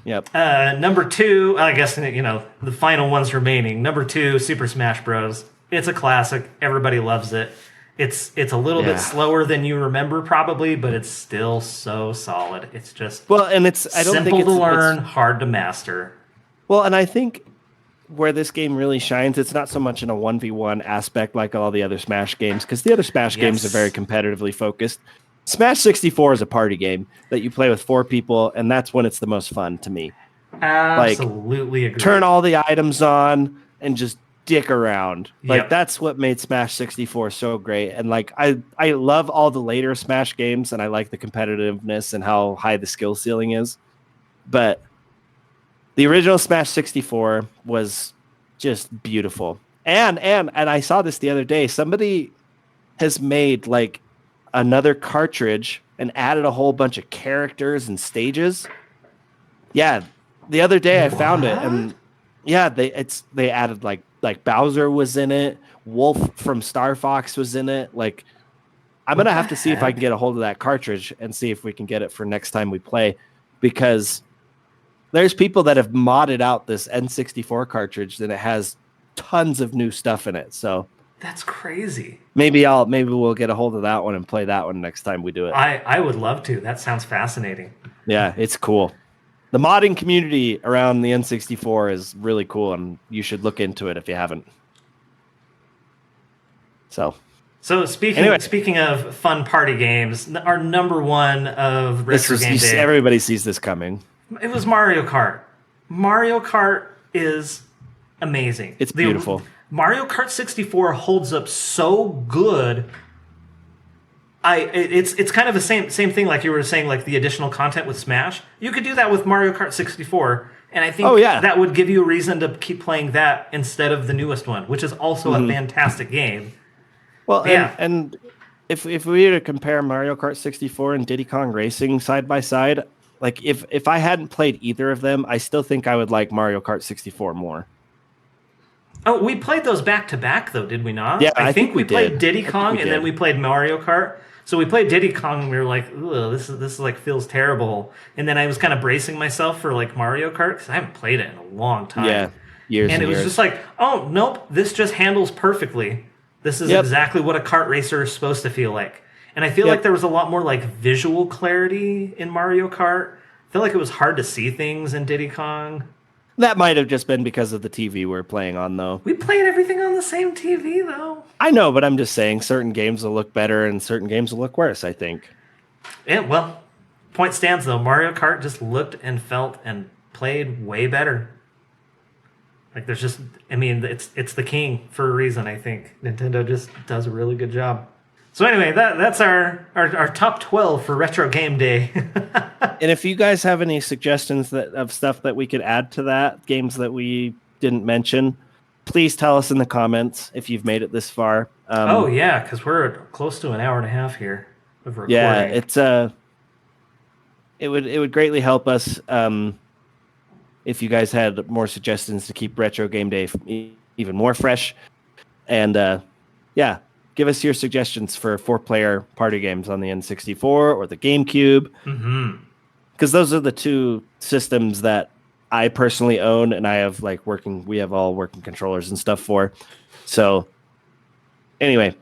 Yep. Number two, I guess, the final ones remaining. Number two, Super Smash Bros. It's a classic. Everybody loves it. It's a little bit slower than you remember probably, but it's still so solid. It's just and I don't simple think to learn, hard to master. Well, and I think where this game really shines, it's not so much in a 1v1 aspect like all the other Smash games, because the other Smash games are very competitively focused. Smash 64 is a party game that you play with 4 people, and that's when it's the most fun to me. Absolutely agree. Turn all the items on and just dick around. That's what made Smash 64 so great. And I love all the later Smash games, and I like the competitiveness and how high the skill ceiling is. But the original Smash 64 was just beautiful. And I saw this the other day. Somebody has made another cartridge and added a whole bunch of characters and stages. Yeah, the other day I found it, and yeah, they added like Bowser was in it, Wolf from Star Fox was in it. I'm gonna have to see if I can get a hold of that cartridge and see if we can get it for next time we play, because there's people that have modded out this N64 cartridge and it has tons of new stuff in it. So that's crazy. Maybe we'll get a hold of that one and play that one next time we do it. I would love to. That sounds fascinating. Yeah, it's cool. The modding community around the N64 is really cool, and you should look into it if you haven't. So speaking of fun party games, our number one of Retro Game Day. Everybody sees this coming. It was Mario Kart. Mario Kart is amazing. It's beautiful. Mario Kart 64 holds up so good. It's kind of the same thing like you were saying, like the additional content with Smash. You could do that with Mario Kart 64, and I think that would give you a reason to keep playing that instead of the newest one, which is also a fantastic game. Well, and if we were to compare Mario Kart 64 and Diddy Kong Racing side by side, if I hadn't played either of them, I still think I would like Mario Kart 64 more. Oh, we played those back to back though, did we not? Yeah, I think we played did. Diddy Kong and then we played Mario Kart. So we played Diddy Kong and we were like, "Ugh, this is feels terrible." And then I was kind of bracing myself for Mario Kart because I haven't played it in a long time. Yeah, years. And it was just like, "Oh nope, this just handles perfectly. This is exactly what a kart racer is supposed to feel like." And I feel like there was a lot more visual clarity in Mario Kart. I feel like it was hard to see things in Diddy Kong. That might have just been because of the TV we're playing on, though. We played everything on the same TV, though. I know, but I'm just saying certain games will look better and certain games will look worse, I think. Yeah, well, point stands, though. Mario Kart just looked and felt and played way better. There's just, it's the king for a reason, I think. Nintendo just does a really good job. So anyway, that's our top 12 for Retro Game Day. And if you guys have any suggestions of stuff that we could add to that, games that we didn't mention, please tell us in the comments if you've made it this far. Because we're close to an hour and a half here of recording. Yeah, it would greatly help us if you guys had more suggestions to keep Retro Game Day even more fresh. And give us your suggestions for 4-player party games on the N64 or the GameCube. Because those are the two systems that I personally own, and I have we have all working controllers and stuff for. So anyway,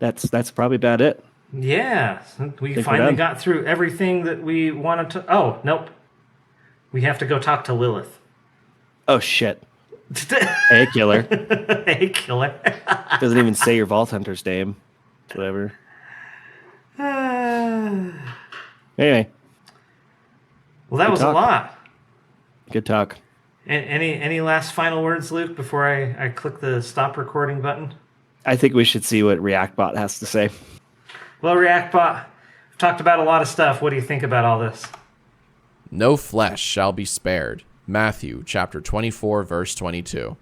that's probably about it. Yeah, we Think we're finally done. got through everything that we wanted to. Oh, nope. We have to go talk to Lilith. Oh shit. Hey, killer. Hey, killer. Doesn't even say your Vault Hunter's name. Whatever. Anyway, Well, that was talk. a lot. good talk. Any last final words, Luke, before I click the stop recording button? I think we should see what ReactBot has to say. Well, ReactBot, we've talked about a lot of stuff. What do you think about all this? No flesh shall be spared. Matthew chapter 24, verse 22.